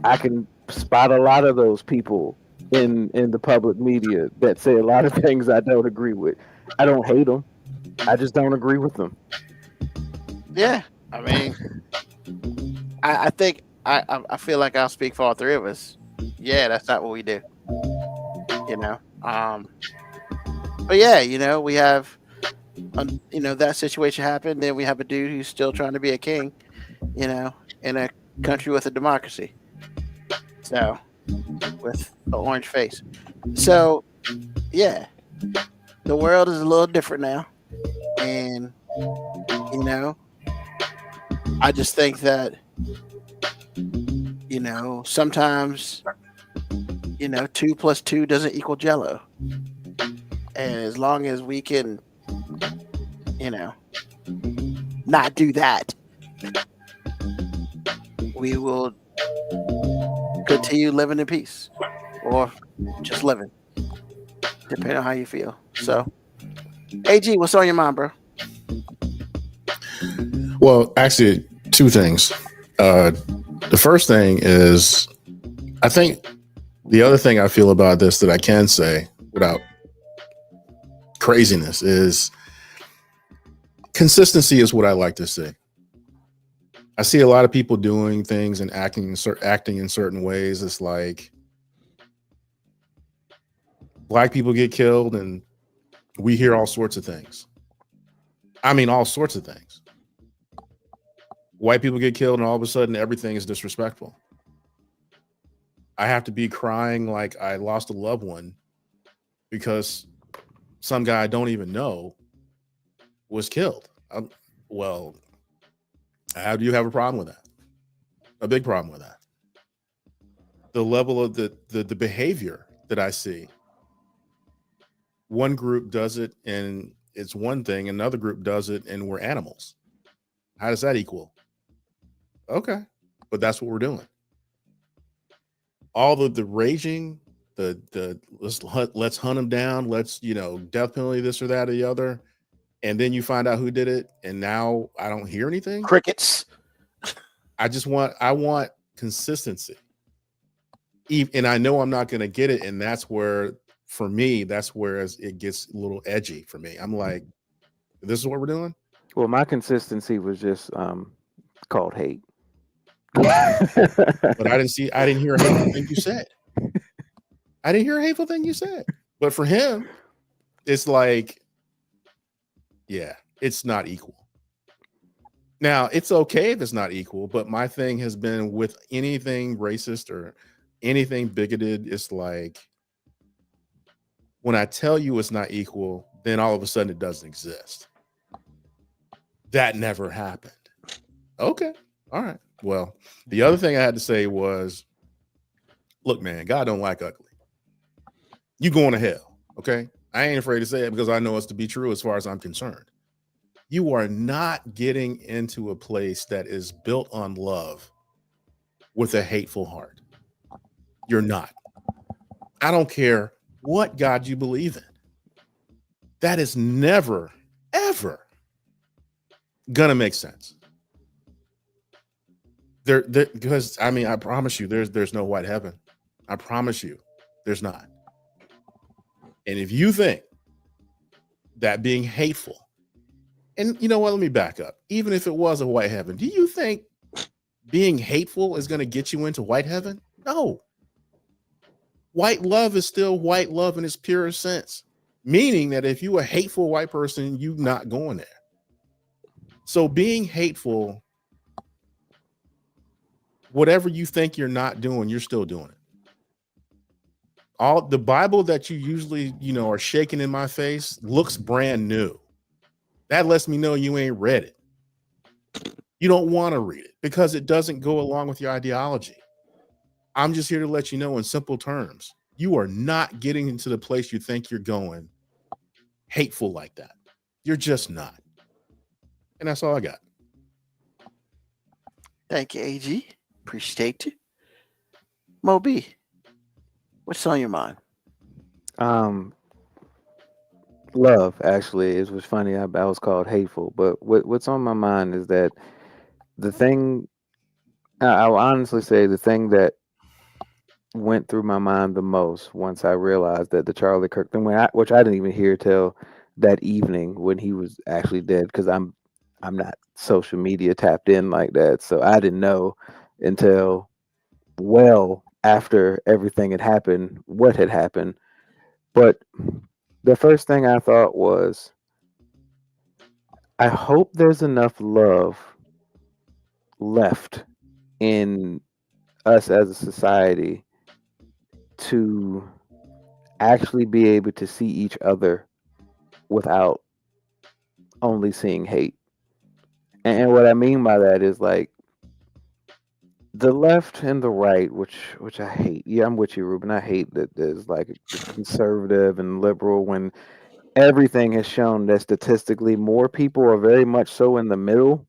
I can spot a lot of those people in the public media that say a lot of things I don't agree with. I don't hate them. I just don't agree with them. Yeah. I mean, I think I feel like I'll speak for all three of us. Yeah, that's not what we do. But yeah, we have that situation happened. Then we have a dude who's still trying to be a king, in a country with a democracy. So, with an orange face. So, yeah, the world is a little different now. And, I just think that, sometimes, 2 plus 2 doesn't equal Jello. And as long as we can, not do that, we will continue living in peace, or just living, depending on how you feel. So, AG, what's on your mind, bro? Well, actually, two things. The first thing is, I think the other thing I feel about this that I can say without craziness is consistency is what I like to see. I see a lot of people doing things and acting in certain ways. It's like black people get killed and we hear all sorts of things. I mean, all sorts of things. White people get killed and all of a sudden everything is disrespectful. I have to be crying like I lost a loved one because some guy I don't even know was killed. Well, how do you have a problem with that? A big problem with that. The level of the behavior that I see. One group does it in it's one thing. Another group does it, and we're animals. How does that equal? Okay, but that's what we're doing. All the raging, the let's hunt them down. Let's death penalty, this or that or the other, and then you find out who did it, and now I don't hear anything. Crickets. I want consistency. And I know I'm not going to get it. And that's where, for me, it gets a little edgy for me. I'm like, this is what we're doing? Well, my consistency was just called hate. But I didn't hear a hateful thing you said. I didn't hear a hateful thing you said. But for him, it's like, yeah, it's not equal. Now, it's okay if it's not equal, but my thing has been with anything racist or anything bigoted, it's like, when I tell you it's not equal, then all of a sudden it doesn't exist. That never happened. Okay. All right. Well, the other thing I had to say was, look, man, God don't like ugly. You going to hell. Okay. I ain't afraid to say it because I know it's to be true as far as I'm concerned. You are not getting into a place that is built on love with a hateful heart. You're not. I don't care what God you believe in. That is never, ever gonna make sense. Because I promise you, there's no white heaven. I promise you, there's not. And if you think that being hateful, and you know what, let me back up. Even if it was a white heaven, do you think being hateful is going to get you into white heaven? No. White love is still white love in its purest sense, meaning that if you're a hateful white person, you're not going there. So being hateful, whatever you think you're not doing, you're still doing it. All the Bible that you usually, are shaking in my face looks brand new. That lets me know you ain't read it. You don't want to read it because it doesn't go along with your ideology. I'm just here to let you know in simple terms, you are not getting into the place you think you're going hateful like that. You're just not. And that's all I got. Thank you, AG. Appreciate you. Moby, what's on your mind? Love, actually. It was funny. I was called hateful, but what's on my mind is that the thing, I'll honestly say the thing that went through my mind the most once I realized that the Charlie Kirk thing, which I didn't even hear till that evening when he was actually dead, because I'm not social media tapped in like that, so I didn't know until well after everything had happened what had happened. But the first thing I thought was, I hope there's enough love left in us as a society to actually be able to see each other without only seeing hate. And what I mean by that is, like, the left and the right, which I hate. Yeah, I'm with you, Ruben. I hate that there's like conservative and liberal when everything has shown that statistically more people are very much so in the middle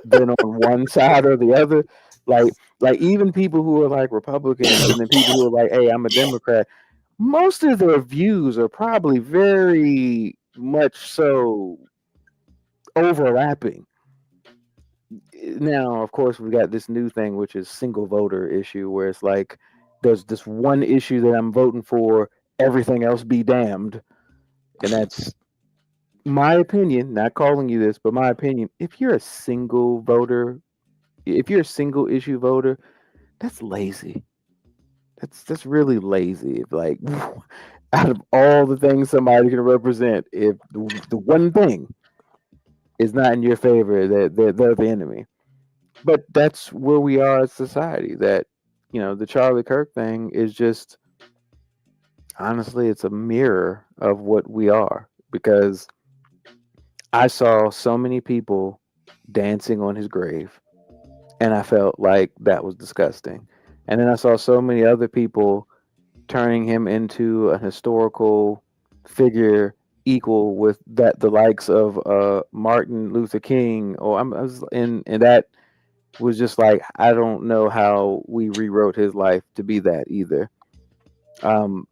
than on one side or the other. Like even people who are like Republicans and then people who are like, hey, I'm a Democrat, most of their views are probably very much so overlapping. Now, of course, we got this new thing, which is single voter issue, where it's like there's this one issue that I'm voting for, everything else be damned. And that's my opinion, not calling you this, but my opinion. If you're a single voter, if you're a single issue voter, that's lazy. That's really lazy. Like, out of all the things somebody can represent, if the one thing is not in your favor, they're the enemy. But that's where we are as society. That, the Charlie Kirk thing is just, honestly, it's a mirror of what we are. Because I saw so many people dancing on his grave, and I felt like that was disgusting. And then I saw so many other people turning him into a historical figure equal with that the likes of Martin Luther King, or I was and that was just like I don't know how we rewrote his life to be that either. Um,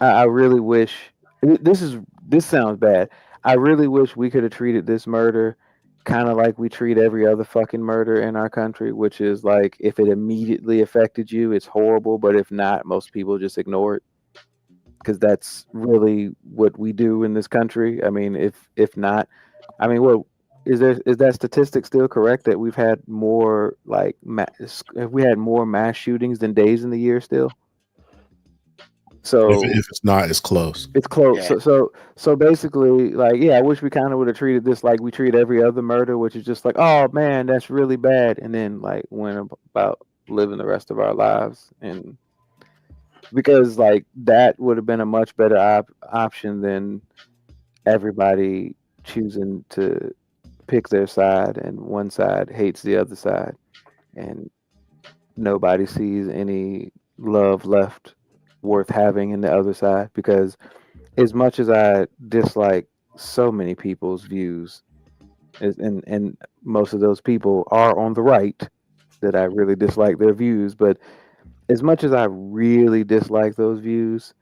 I really wish this sounds bad. I really wish we could have treated this murder kind of like we treat every other fucking murder in our country, which is like if it immediately affected you, it's horrible, but if not, most people just ignore it because that's really what we do in this country. I mean, if not, I mean, what is that statistic still correct that we've had more like have we had more mass shootings than days in the year still? So If it's not, it's close. it's close. Yeah. So basically, like, yeah, I wish we kind of would have treated this like we treat every other murder, which is just like, oh man, that's really bad, and then like went about living the rest of our lives, and because like that would have been a much better option than everybody choosing to pick their side, and one side hates the other side, and nobody sees any love left worth having in the other side because as much as I dislike so many people's views, and most of those people are on the right, that I really dislike their views. But as much as I really dislike those views,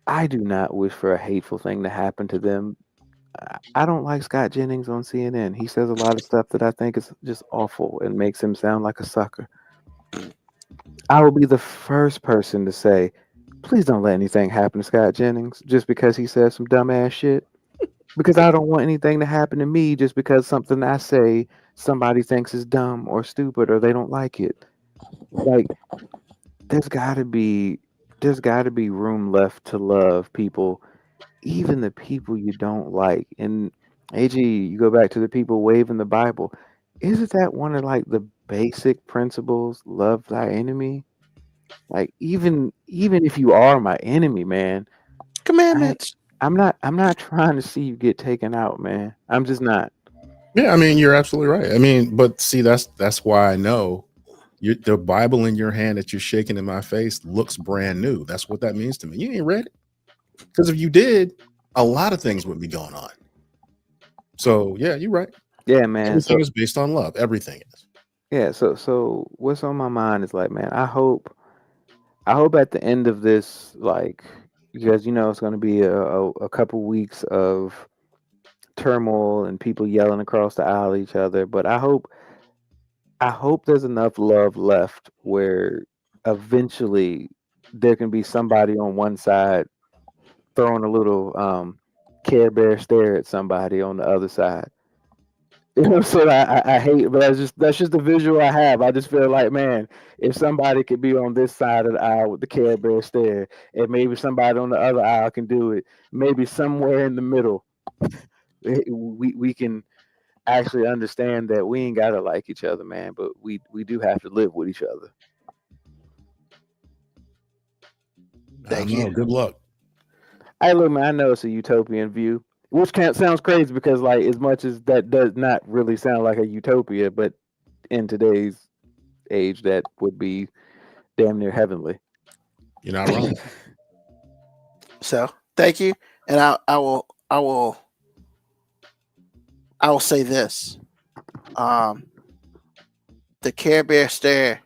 I do not wish for a hateful thing to happen to them. I don't like Scott Jennings on CNN. He says a lot of stuff that I think is just awful and makes him sound like a sucker. I will be the first person to say, please don't let anything happen to Scott Jennings just because he says some dumbass shit. Because I don't want anything to happen to me just because something I say somebody thinks is dumb or stupid or they don't like it. Like there's gotta be room left to love people, even the people you don't like. And AG, you go back to the people waving the Bible. Isn't that one of like the basic principles? Love thy enemy. Like even if you are my enemy, man, Commandments. I'm not trying to see you get taken out, man. I'm just not. Yeah, I mean, you're absolutely right. I mean, but see, that's why I know the Bible in your hand that you're shaking in my face looks brand new. That's what that means to me. You ain't read it because if you did, a lot of things would be going on. So yeah, you're right. Yeah, man. Everything is based on love. Everything is. Yeah, so what's on my mind is like, man, I hope at the end of this, like, because it's going to be a couple weeks of turmoil and people yelling across the aisle at each other, but I hope there's enough love left where eventually there can be somebody on one side throwing a little Care Bear stare at somebody on the other side. You know what I'm saying? I hate it, but that's just the visual I have. I just feel like, man, if somebody could be on this side of the aisle with the Care Bear stare, and maybe somebody on the other aisle can do it, maybe somewhere in the middle, we can actually understand that we ain't gotta like each other, man, but we do have to live with each other. Thank you. Good luck. Hey, look, man, I know it's a utopian view, which sounds crazy because, like, as much as that does not really sound like a utopia, but in today's age, that would be damn near heavenly. You're not wrong. So thank you, and I will say this: the Care Bear stare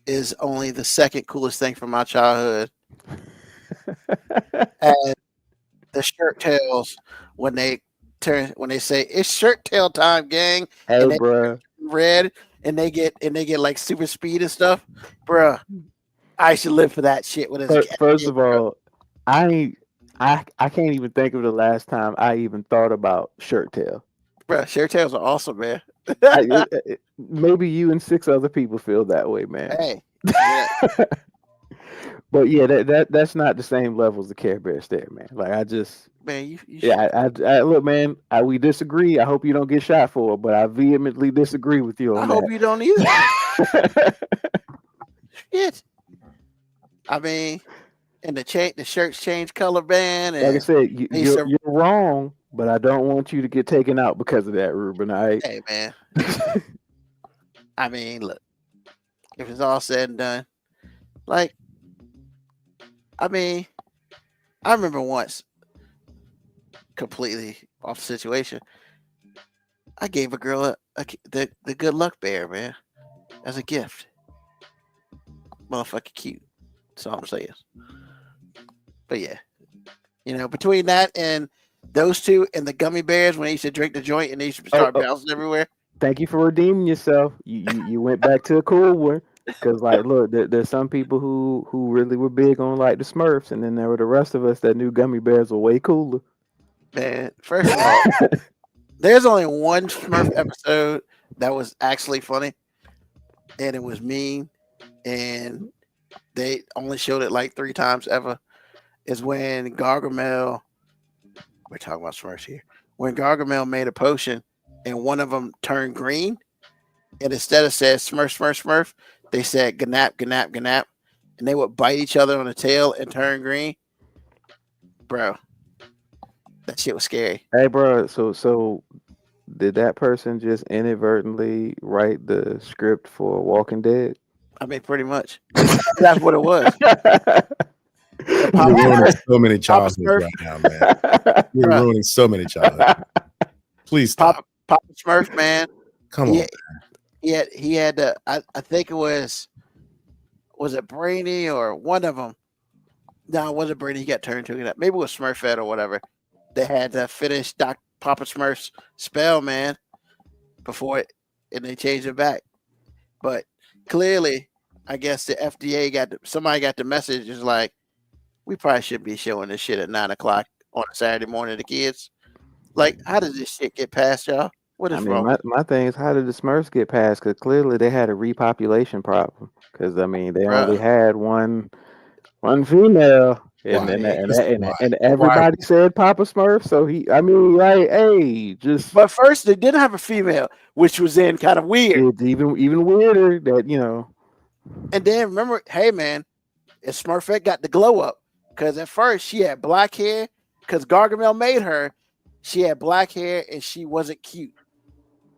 is only the second coolest thing from my childhood. And the shirt tails when they say it's shirt tail time, gang, Hey, and they bruh. red and they get like super speed and stuff, bruh. I should live for that shit. When First of all, I can't even think of the last time I even thought about shirt tail. bruh, shirt tails are awesome, man. Maybe you and 6 other people feel that way, man. Hey, yeah. But yeah, that's not the same level as the Care Bear stare, man. Like I just, Man, you yeah, I look, man. We disagree. I hope you don't get shot for it, but I vehemently disagree with you I on hope you don't either. that. Shit. I mean, and the shirts change color band. And Like I said, These you're wrong, but I don't want you to get taken out because of that, Ruben. All right. hey, man. I mean, look, if it's all said and done, like, I mean, I remember once completely off the situation. I gave a girl the good luck bear, man, as a gift. Motherfucking cute. That's all I'm saying. But yeah, between that and those two and the gummy bears when they used to drink the joint and they used to start bouncing everywhere. Thank you for redeeming yourself. You went back to a cool one. Because look, there's some people who really were big on like the Smurfs, and then there were the rest of us that knew gummy bears were way cooler. Man, first of all, there's only one Smurf episode that was actually funny, and it was mean, and they only showed it like 3 times ever. Is when Gargamel. We're talking about Smurfs here. When Gargamel made a potion, and one of them turned green, and instead of said Smurf, Smurf, Smurf, they said Ganap, Ganap, Ganap, and they would bite each other on the tail and turn green. Bro, that shit was scary. Hey, bro, so did that person just inadvertently write the script for Walking Dead? I mean, pretty much. That's what it was. You're ruining so many childhoods right now, man. You're ruining so many childhoods. Please stop. Papa Smurf, man. Come on. He had to. I think it was it Brainy or one of them? No, it wasn't Brainy. He got turned to it. Maybe it was Smurfette or whatever. They had to finish Papa Smurf's spell, man, before it, and they changed it back. But clearly, I guess the FDA somebody got the message. Is like, we probably shouldn't be showing this shit at 9:00 on a Saturday morning to kids. Like, how did this shit get past y'all? What is wrong? My thing is, how did the Smurfs get past? Because clearly they had a repopulation problem. Because they only had one female, and everybody said Papa Smurf. So But first they didn't have a female, which was then kind of weird. It's even weirder that And then remember, hey man, and Smurfette got the glow up because at first she had black hair because Gargamel made her. She had black hair and she wasn't cute.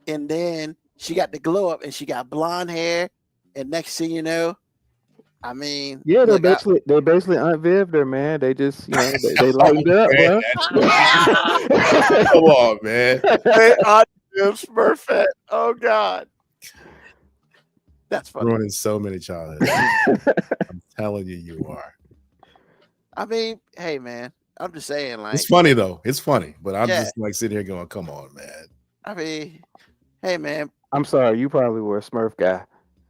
And then she got the glow up and she got blonde hair. And next thing you know, I mean, they basically unvived her, man. They just they lightened up, bro. Come on, man. They unvived Smurfette. Oh God, that's funny. Ruining so many childhoods. I'm telling you are. I mean, hey man, I'm just saying, like, it's funny though. It's funny, but I'm just like sitting here going, "Come on, man." I mean, hey man, I'm sorry, you probably were a Smurf guy.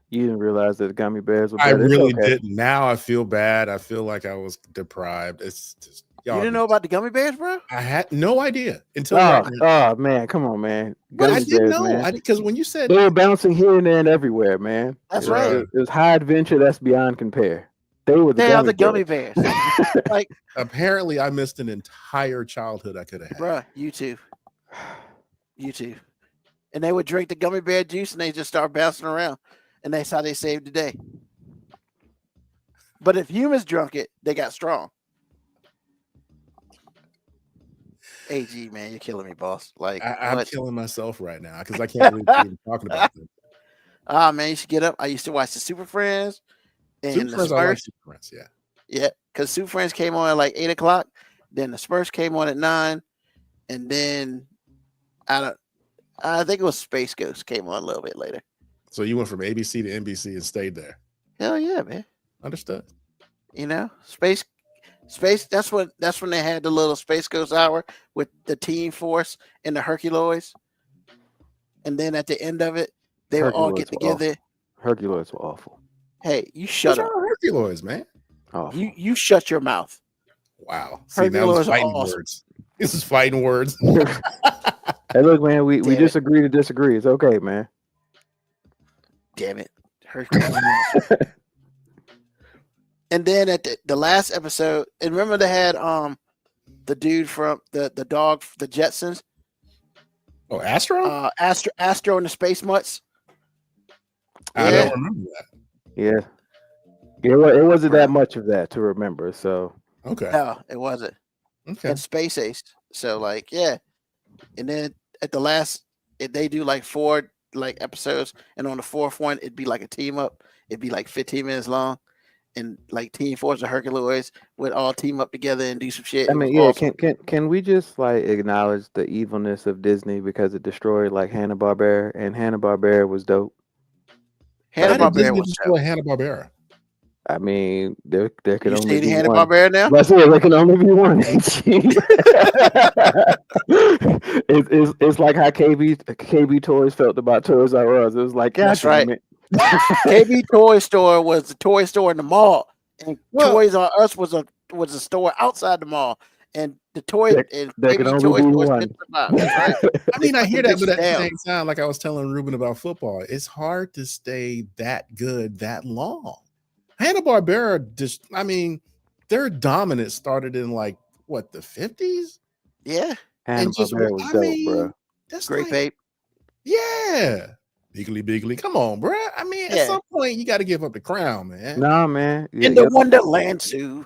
You didn't realize that the gummy bears were better. I really didn't. Now I feel bad. I feel like I was deprived. It's just you didn't know about the gummy bears, bro? I had no idea until. Oh man, come on, man. But I didn't know because when you said they were bouncing here and there and everywhere, man. That's right. It was high adventure. That's beyond compare. They were the gummy bears. Like, apparently, I missed an entire childhood I could have had. Bro, you too. And they would drink the gummy bear juice and they just start bouncing around. And that's how they saved the day. But if humans drunk it, they got strong. AG, man, you're killing me, boss. Like, I'm killing myself right now because I can't believe we're even talking about this. Man, you should get up. I used to watch the Super Friends and Super the Friends, Smurfs. I like Super Friends, yeah. Yeah, because Super Friends came on at like 8:00. Then the Smurfs came on at 9. And then I think it was Space Ghost came on a little bit later. So you went from ABC to NBC and stayed there. Hell yeah, man. Understood. Space. That's when they had the little Space Ghost hour with the Team Force and the Herculoids. And then at the end of it, they would all get together. Herculoids were awful. Hey, you shut up. Herculoids, man. You shut your mouth. Wow. See, now it's fighting words. This is fighting words. Hey, look, man, we disagree to disagree. It's okay, man. Damn it. And then at the last episode, and remember they had the dude from the dog, the Jetsons. Oh, Astro? Astro and the Space Mutts. I don't remember that. Yeah. It wasn't that much of that to remember, so. Okay. No, it wasn't. Okay. And Space Ace. So, like, yeah. And then at the last, they do like 4 episodes, and on the 4th one, it'd be like a team up. It'd be like 15 minutes long, and like Team Force or Herculoids would all team up together and do some shit. I It was mean, yeah. awesome. Can we just like acknowledge the evilness of Disney because it destroyed like Hanna-Barbera, and Hanna-Barbera was dope. How Hanna did Barbera Disney was destroy dope. Hanna-Barbera? I mean, there could You only seen be Hanna one. Barbera now? Let's say there can only be one. It's like how KB Toys felt about Toys R Us. It was like, God That's damn right. it. KB Toy Store was the toy store in the mall, and Well- Toys R Us was a store outside the mall. And the toy and there can KB only Toy be Store one. split the box. That's right. I mean, I put hear the that, but bitches at the down. same time, like I was telling Ruben about football, it's hard to stay that good that long. Hanna-Barbera just, I mean, their dominance started in like what, the 50s? Yeah, And just, Hanna-Barbera was I dope, mean, bro. that's Great like, Babe. yeah. Biggly, come on, bro. I mean, at Yeah. some point, you got to give up the crown, man. Nah, man. In the Wonderland Zoo.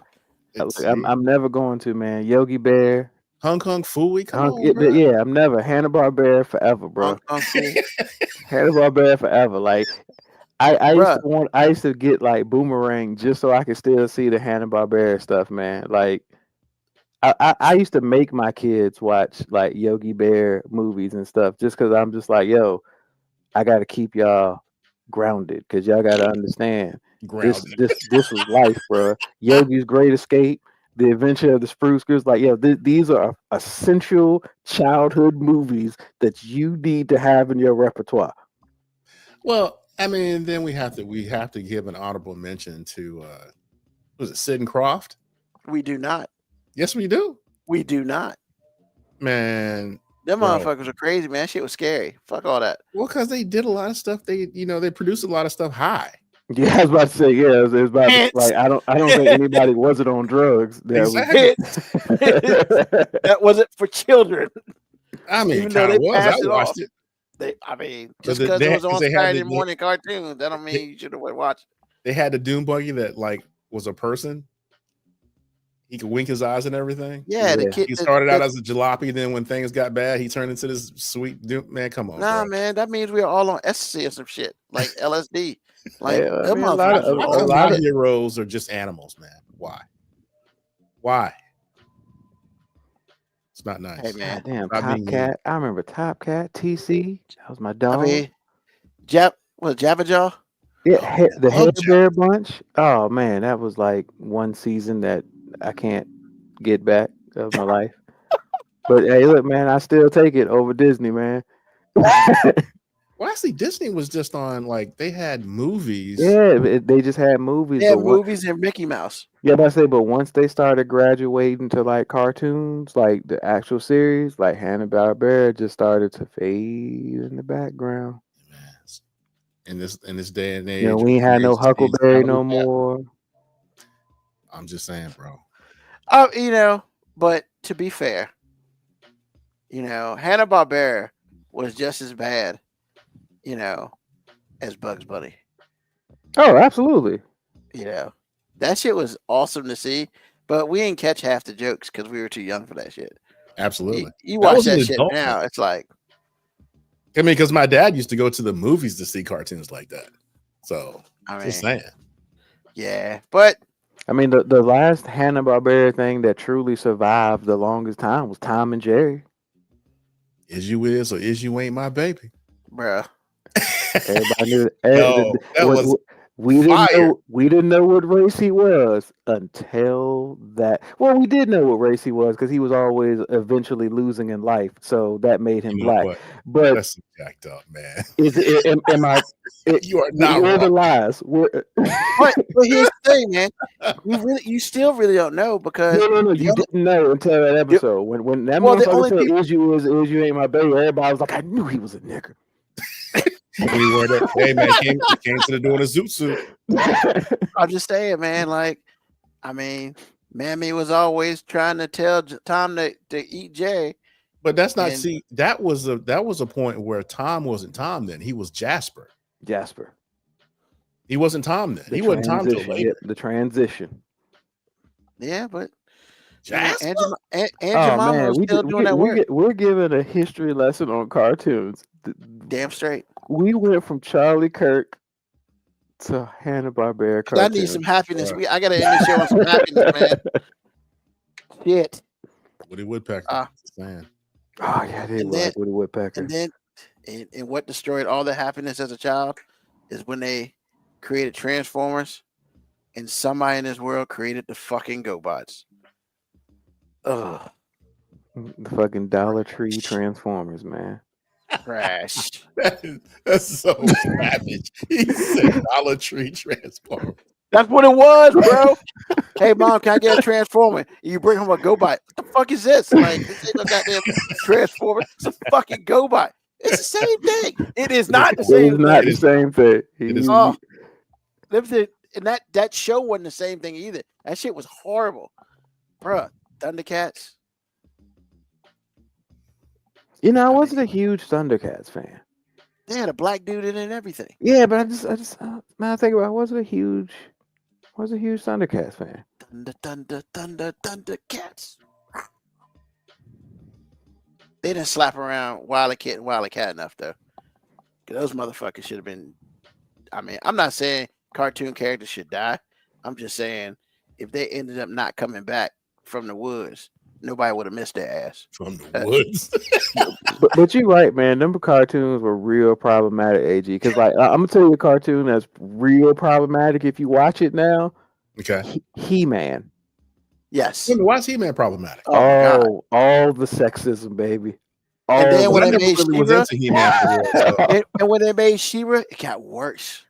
It's- I'm never going to, man. Yogi Bear. Hung Kung Fooey, come on, bro. Yeah, I'm never. Hanna-Barbera forever, bro. Hong Kong Fu. Hanna-Barbera forever. Like I Bruh. used to get like Boomerang just so I could still see the Hanna-Barbera stuff, man. Like I used to make my kids watch like Yogi Bear movies and stuff just because I'm just like, yo, I got to keep y'all grounded because y'all got to understand Grounded. this was life, bro. Yogi's Great Escape, The Adventure of the Spruce Goose. Like, yo, these are essential childhood movies that you need to have in your repertoire. Well, I mean, then we have to give an honorable mention to was it Sid and Croft? We do not. Yes, we do. We do not. Man, Them Bro. motherfuckers are crazy, man. Shit was scary. Fuck all that. well, because they did a lot of stuff. They produced a lot of stuff high. Yeah, I was about to say, yeah, it was about to, Hits. like I don't think anybody wasn't on drugs. Exactly. That wasn't for children. I mean, Even though kind they of was. passed I it watched off. it. I mean, But just the- because they it had- was 'cause on they had Saturday the- morning cartoon, that don't mean you should have watched. They had the Doom Buggy that like was a person. He could wink his eyes and everything. Yeah, the Yeah. kid. He started out as a jalopy, then when things got bad, he turned into this sweet Doom. Man, come on, Nah, bro. man, that means we're all on ecstasy or some shit, like LSD. Like Yeah, I them mean, a lot of- motherfuckers. How are a come lot my of- heroes are just animals, man? Why? It's not nice. Hey, man. God damn, Not Top being Cat. I remember Top Cat, TC. That was my dog. I mean, Jabba Jaw. Yeah, the love Hair Jack. Bear Bunch. Oh man, that was like one season that I can't get back of my life. But hey, look, man, I still take it over Disney, man. Well, actually, Disney was just on like they had movies. Yeah, they just had movies. They had but one- movies and Mickey Mouse. yeah, but I say, but once they started graduating to like cartoons, like the actual series, like Hanna-Barbera just started to fade in the background. In this day and age, You know, we ain't had no raised these Huckleberry no childhood- more. I'm just saying, bro. But to be fair, Hanna-Barbera was just as bad, as Bugs Bunny. Oh, absolutely. That shit was awesome to see, but we didn't catch half the jokes because we were too young for that shit. Absolutely. You That watch was an that shit adult now, thing. it's like, I mean, because my dad used to go to the movies to see cartoons like that. So I mean, just saying. yeah, but I mean, the last Hanna-Barbera thing that truly survived the longest time was Tom and Jerry. Is you is or is you ain't my baby? bruh, Everybody knew. No, that was we fire. didn't know what race he was until that. Well, we did know what race he was because he was always eventually losing in life, so that made him You know black. what? But That's some jacked up, man. am I? You are not Where the wrong. lies? but here's the thing, man. You still really don't know because No. You the didn't know until that episode when that Well, the motherfucker only said, people- "Is you ain't my baby?" Everybody was like, "I knew he was a nigger." We were there. Hey man, came to the doing a zoot suit. I'm just saying, man. Like, I mean, Mammy was always trying to tell Tom to eat Jay. But that's not And- that was a point where Tom wasn't Tom then. He was Jasper. Jasper. He wasn't Tom then. The He wasn't Tom till transition, later. yep, the transition. Yeah, but Jasper. Aunt Oh Jemima man, was still doing that work. we're giving a history lesson on cartoons. Damn straight. We went from Charlie Kirk to Hanna-Barbera I cartoon. need some happiness. Right. I gotta end the show on some happiness, man. Shit. Woody Woodpecker. Ah. Man. Oh yeah, they And was then- Woody Woodpecker. And then, and what destroyed all the happiness as a child is when they created Transformers, and somebody in this world created the fucking GoBots. Ugh, The fucking Dollar Tree Transformers, man. trash. That's so savage. He said Dollar Tree Transformer. That's what it was, bro. Hey, mom, can I get a Transformer? You bring home a GoBot. What the fuck is this? Like, this ain't no goddamn Transformer. It's a fucking GoBot. It's the same thing. It is not the It same is not thing. the same thing. It is- Oh, and that show wasn't the same thing either. That shit was horrible, bruh. Thundercats. You know, I wasn't a huge Thundercats fan. They had a black dude in it and everything. Yeah, but I just now I think about it, I wasn't a huge Thundercats fan. Thundercats. They didn't slap around Wile Kid and Wile Cat enough though. 'Cause those motherfuckers should have been. I mean, I'm not saying cartoon characters should die. I'm just saying if they ended up not coming back from the woods, nobody would have missed their ass. From the woods. But you're right, man. Them cartoons were real problematic, AG. Because like I'm gonna tell you a cartoon that's real problematic if you watch it now. Okay. He-Man. Yes. Why is He-Man problematic? Oh, my God. All the sexism, baby. And then All when I they never made really was She-Ra, into He-Man for real, so- and when they made She-Ra, it got worse.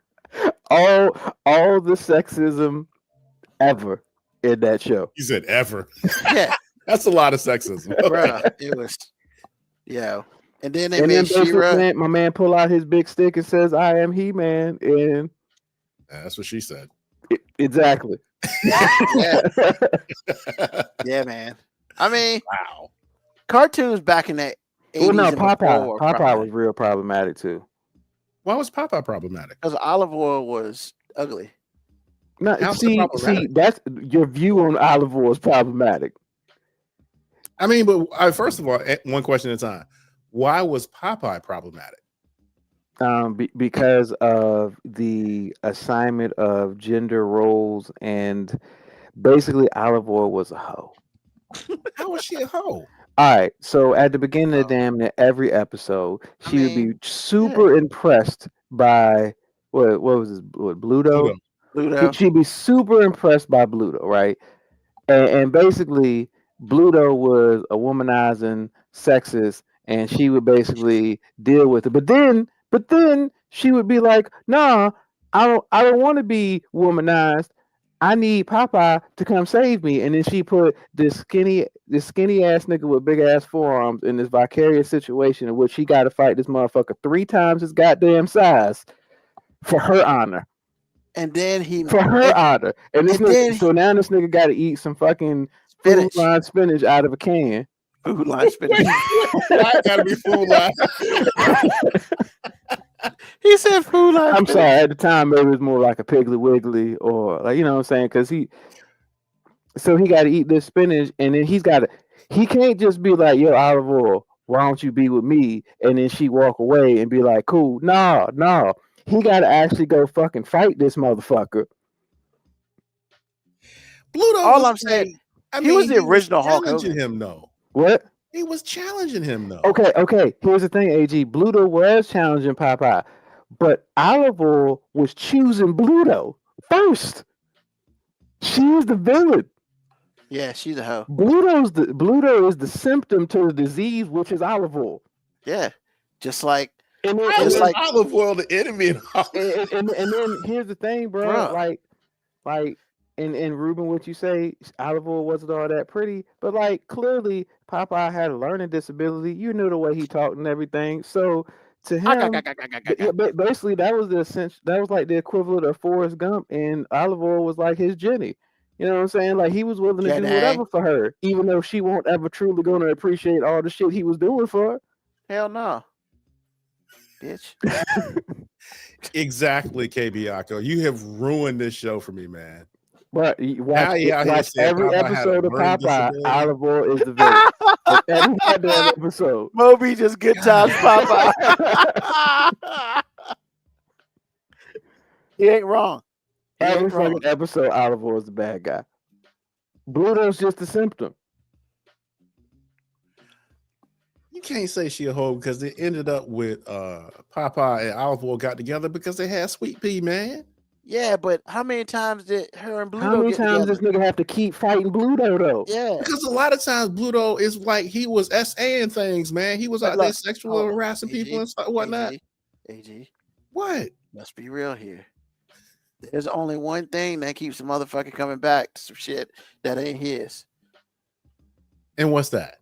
all the sexism ever in that show. You said ever. Yeah, That's a lot of sexism. bruh. It was, And then they And then made She-Ra. basically, my man pull out his big stick and says, "I am He-Man," and That's what she said. exactly. Yeah, yeah, man. I mean, Wow. cartoons back in the 80s Well, no, and before Popeye. were Popeye was real problematic too. Why was Popeye problematic? because olive oil was ugly. No, How's it see, problematic? that's your view on olive oil is problematic. I mean, but first of all, one question at a time. Why was Popeye problematic? Because of the assignment of gender roles, and basically olive oil was a hoe. How was she a hoe? All right, so at the beginning of Oh. damn near every episode, I she would be mean, super impressed by what was this? What, Bluto? Pluto. She'd be super impressed by Bluto, right? And basically, Bluto was a womanizing sexist, and she would basically deal with it. But then she would be like, "Nah, I don't want to be womanized. I need Popeye to come save me." And then she put this skinny ass nigga with big ass forearms in this vicarious situation in which he got to fight this motherfucker 3 times his goddamn size for her honor. And then he For her honor. And this and then nigga, so now this nigga got to eat some fucking spinach. food line spinach out of a can. Food line spinach. I gotta be fooled. He said food line I'm spinach. sorry, at the time maybe it was more like a Piggly Wiggly or like, you know what I'm saying? Because he got to eat this spinach, and then he can't just be like, "Yo, olive oil, why don't you be with me?" And then she walk away and be like, "Cool." No. He got to actually go fucking fight this motherfucker. Bluto. All was I'm saying, I he was the original Hulk challenging Hogan. him though. What? He was challenging him though. Okay. Here's the thing, AG. Bluto was challenging Popeye, but Olive Oil was choosing Bluto first. She was the villain. yeah, she's a hoe. Bluto is the symptom to the disease, which is olive oil. Yeah, just like And then, How Just is like- olive oil the enemy? And all and then here's the thing, bro. Bruh. Like, and Ruben, what you say, olive oil wasn't all that pretty, but like clearly Popeye had a learning disability. You knew the way he talked and everything. So to him, basically that was that was like the equivalent of Forrest Gump, and olive oil was like his Jenny. You know what I'm saying? Like he was willing to do Jenny. whatever for her, even though she won't ever truly gonna appreciate all the shit he was doing for her. hell no, bitch. Exactly, KB Yako. You have ruined this show for me, man. But you Now watch, he out here watch saying every Popeye had a episode of learning Popeye, disability. olive oil is the villain. Every goddamn episode. Moby just good times, Popeye. He ain't wrong. He Every ain't wrong. fucking episode, Oliver is the bad guy. Bluto's just a symptom. You can't say she a hoe because they ended up with Popeye and Olive Oyl got together because they had Sweet Pea, man. Yeah, but how many times did her and Bluto How many get times together? this nigga have to keep fighting Bluto though? Yeah, Because a lot of times Bluto is like he was SA-ing things, man. He was But out there look, sexual hold on, harassing people and stuff, whatnot. AG, What? let's be real here. There's only one thing that keeps the motherfucker coming back to some shit that ain't his. And what's that?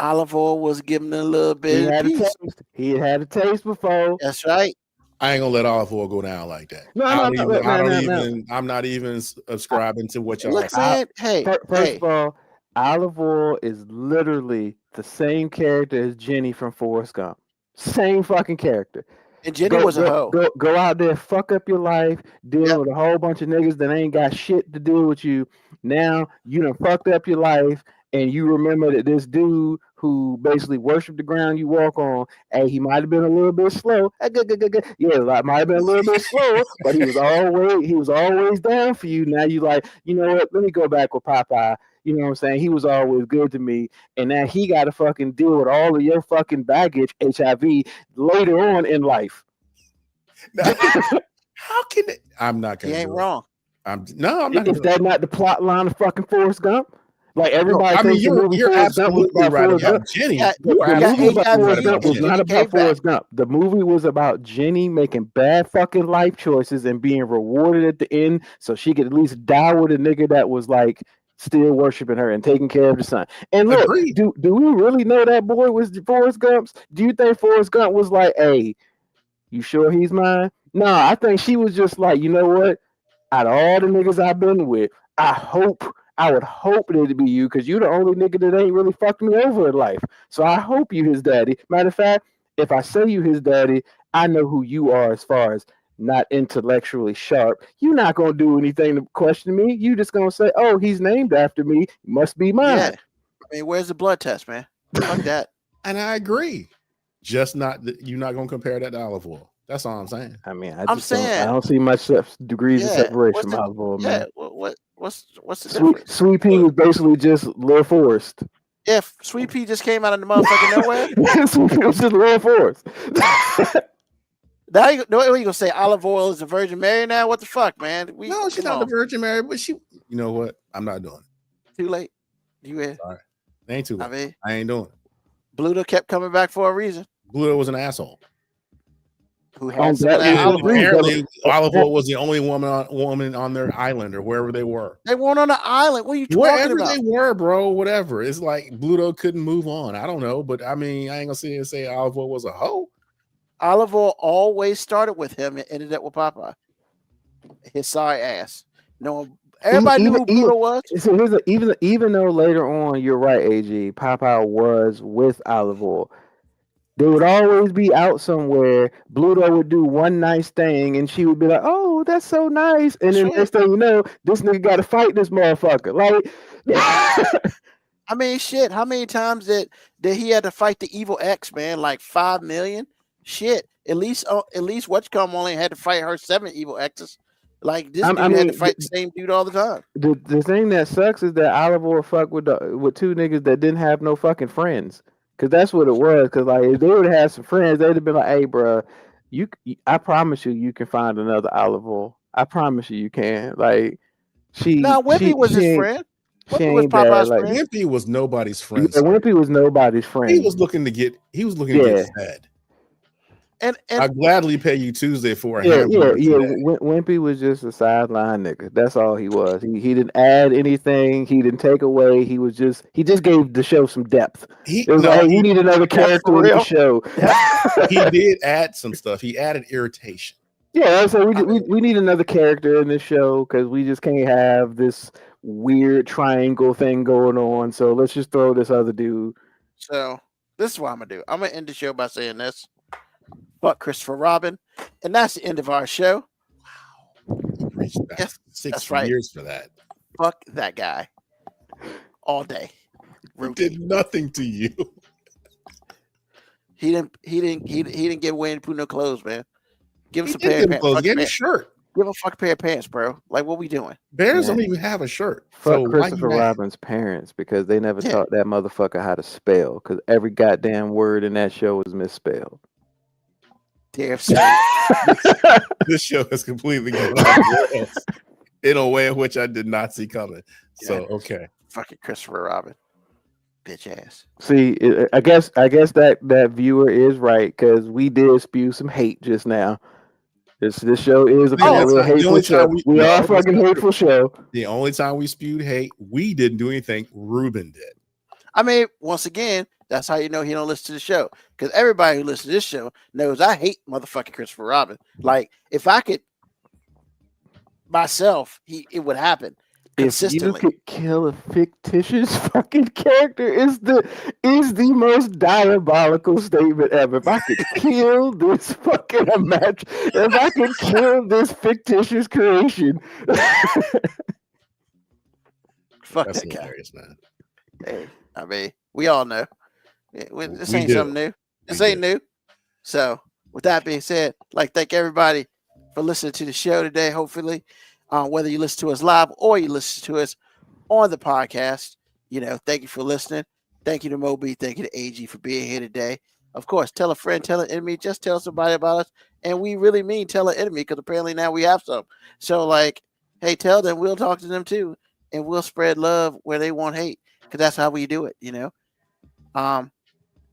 Olive Oyl was giving a little He bit of had a peace. taste. He had a taste before. That's right. I ain't gonna let Olive Oyl go down like that. No, I'm not even subscribing to what y'all Look, say. man, hey, First of all, Olive Oyl is literally the same character as Jenny from Forrest Gump. Same fucking character. and Jenny was a hoe. Go out there, fuck up your life, deal with a whole bunch of niggas that ain't got shit to do with you. Now you done fucked up your life, and you remember that this dude who basically worshiped the ground you walk on, hey, he might have been a little bit slow. Yeah, like might have been a little bit slow, but he was always down for you. Now you like, you know what? Let me go back with Popeye. You know what I'm saying? He was always good to me, and now he got to fucking deal with all of your fucking baggage, HIV, later on in life. How can it? I'm not gonna. He ain't do it. wrong. I'm not. Gonna Is do that not the plot line of fucking Forrest Gump? Like everybody I mean, thinks the movie you're Forrest Gump was absolutely about right Forrest about Gump. Jenny. Yeah, You are The movie absolutely about right Forrest about Gump was Jenny. not Jenny about came back. Forrest Gump. The movie was about Jenny making bad fucking life choices and being rewarded at the end so she could at least die with a nigga that was like still worshiping her and taking care of the son. And look, Agreed. do we really know that boy was Forrest Gump's? Do you think Forrest Gump was like, hey, you sure he's mine? No, I think she was just like, you know what? Out of all the niggas I've been with, I would hope that it'd be you because you're the only nigga that ain't really fucked me over in life. So I hope you his daddy. Matter of fact, if I say you his daddy, I know who you are as far as not intellectually sharp. You're not gonna do anything to question me. You just gonna say, "Oh, he's named after me. Must be mine." Yeah. I mean, where's the blood test, man? Fuck that. And I agree. Just not you're not gonna compare that to Olive Oyl. That's all I'm saying. I mean, I'm saying- I don't see much degrees of Yeah, separation what's from the- Olive Oyl, Yeah. man. What's the difference? Sweet Pea was basically just Lil Forrest. Yeah, Sweet Pea just came out of the motherfucking nowhere. Sweet Pea was just Lil Forrest. Now you gonna say Olive Oyl is a Virgin Mary now? What the fuck, man? No, she's not the Virgin Mary, but she. You know what? I'm not doing it. Too late. You in? It ain't too I late. mean, I ain't doing it. Bluto kept coming back for a reason. Bluto was an asshole. Who On had some that of that level, Olive Oyl? Apparently, Olive Oyl was the only woman on their island or wherever they were. They weren't on the island. What are you talking Wherever about? they were, bro, whatever. It's like Bluto couldn't move on. I don't know, but I mean, I ain't gonna sit here and say Olive Oyl was a hoe. Olive Oyl always started with him and ended up with Popeye. His sorry ass. No, everybody knew who Bluto was. So here's even though later on you're right, AG, Popeye was with Olive Oyl. They would always be out somewhere. Bluto would do one nice thing, and she would be like, "Oh, that's so nice." And then next thing you know, this nigga got to fight this motherfucker. Like, I mean, shit. How many times did he had to fight the evil ex, man? Like 5 million. Shit. At least Whatchcom only had to fight her 7 evil exes. Like this dude had to fight the same dude all the time. The thing that sucks is that Olive Oyl fucked with 2 niggas that didn't have no fucking friends. Cause that's what it was. Cause like if they would have had some friends, they'd have been like, "Hey, bro, I promise you can find another Olive Oyl. I promise you can." Like Wimpy was his friend. Wimpy was Popeye's friend. Wimpy was nobody's friend. Yeah, Wimpy was nobody's friend. He was looking to get fed. And I'd gladly pay you Tuesday for a yeah. hamburger today. Wimpy was just a sideline nigga. That's all he was. He didn't add anything. He didn't take away. He just gave the show some depth. It was we need another character in the show. He did add some stuff. He added irritation. Yeah, so we need another character in this show because we just can't have this weird triangle thing going on. So let's just throw this other dude. So this is what I'm gonna do. I'm gonna end the show by saying this. Fuck Christopher Robin. And that's the end of our show. Wow. You reached back Yes, 6 that's right. years for that. Fuck that guy. All day. He did nothing to you. He didn't give away and put no clothes, man. Give us He a did pair give of him pants. clothes. Fuck Give him a pants. shirt. Give him a fucking pair of pants, bro. Like, what we doing? Bears Yeah. don't even have a shirt. Fuck So why Christopher you mad? Robin's parents because they never Yeah. taught that motherfucker how to spell because every goddamn word in that show was misspelled. Damn straight. This show is completely gone off the rails in a way in which I did not see coming. So okay. Fucking Christopher Robin. Bitch ass. See, I guess that viewer is right because we did spew some hate just now. This show is apparently a hateful show. We are a fucking hateful show. The only time we spewed hate, we didn't do anything. Ruben did. I mean, once again, that's how you know he don't listen to the show. Because everybody who listens to this show knows I hate motherfucking Christopher Robin. Like, if I could myself, it would happen. If you could kill a fictitious fucking character is the most diabolical statement ever. If I could kill this fucking if I could kill this fictitious creation. Fuck That's that guy. hilarious, man. Hey, I mean, we all know. This We ain't do. something new. This We ain't new. So, with that being said, like, thank everybody for listening to the show today. Hopefully, whether you listen to us live or you listen to us on the podcast, thank you for listening. Thank you to Moby. Thank you to AG for being here today. Of course, tell a friend, tell an enemy, just tell somebody about us. And we really mean tell an enemy because apparently now we have some. So, like, hey, tell them, we'll talk to them too. And we'll spread love where they want hate because that's how we do it,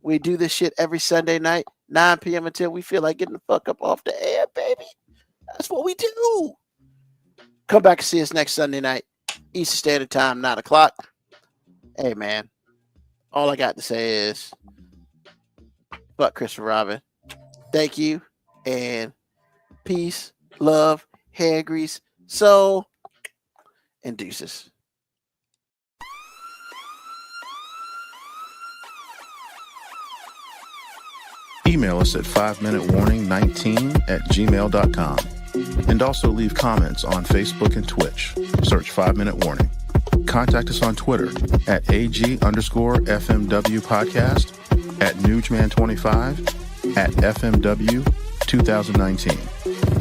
We do this shit every Sunday night, 9 p.m. until we feel like getting the fuck up off the air, baby. That's what we do. Come back and see us next Sunday night, Eastern Standard Time, 9 o'clock. Hey, man, all I got to say is fuck Christopher Robin. Thank you, and peace, love, hair grease, soul, and deuces. Email us at 5minutewarning19@gmail.com. And also leave comments on Facebook and Twitch. Search 5 Minute Warning. Contact us on Twitter at AG_FMW Podcast, at Newsman25, at FMW 2019.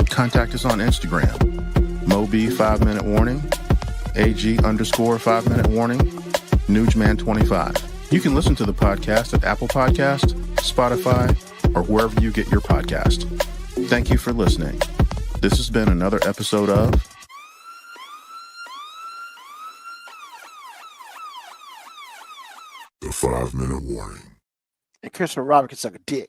Contact us on Instagram, Moby 5 Minute Warning, AG_5 Minute Warning, Newsman25. You can listen to the podcast at Apple Podcast, Spotify, or wherever you get your podcast. Thank you for listening. This has been another episode of The 5 Minute Warning. And Christopher Robin can suck a dick.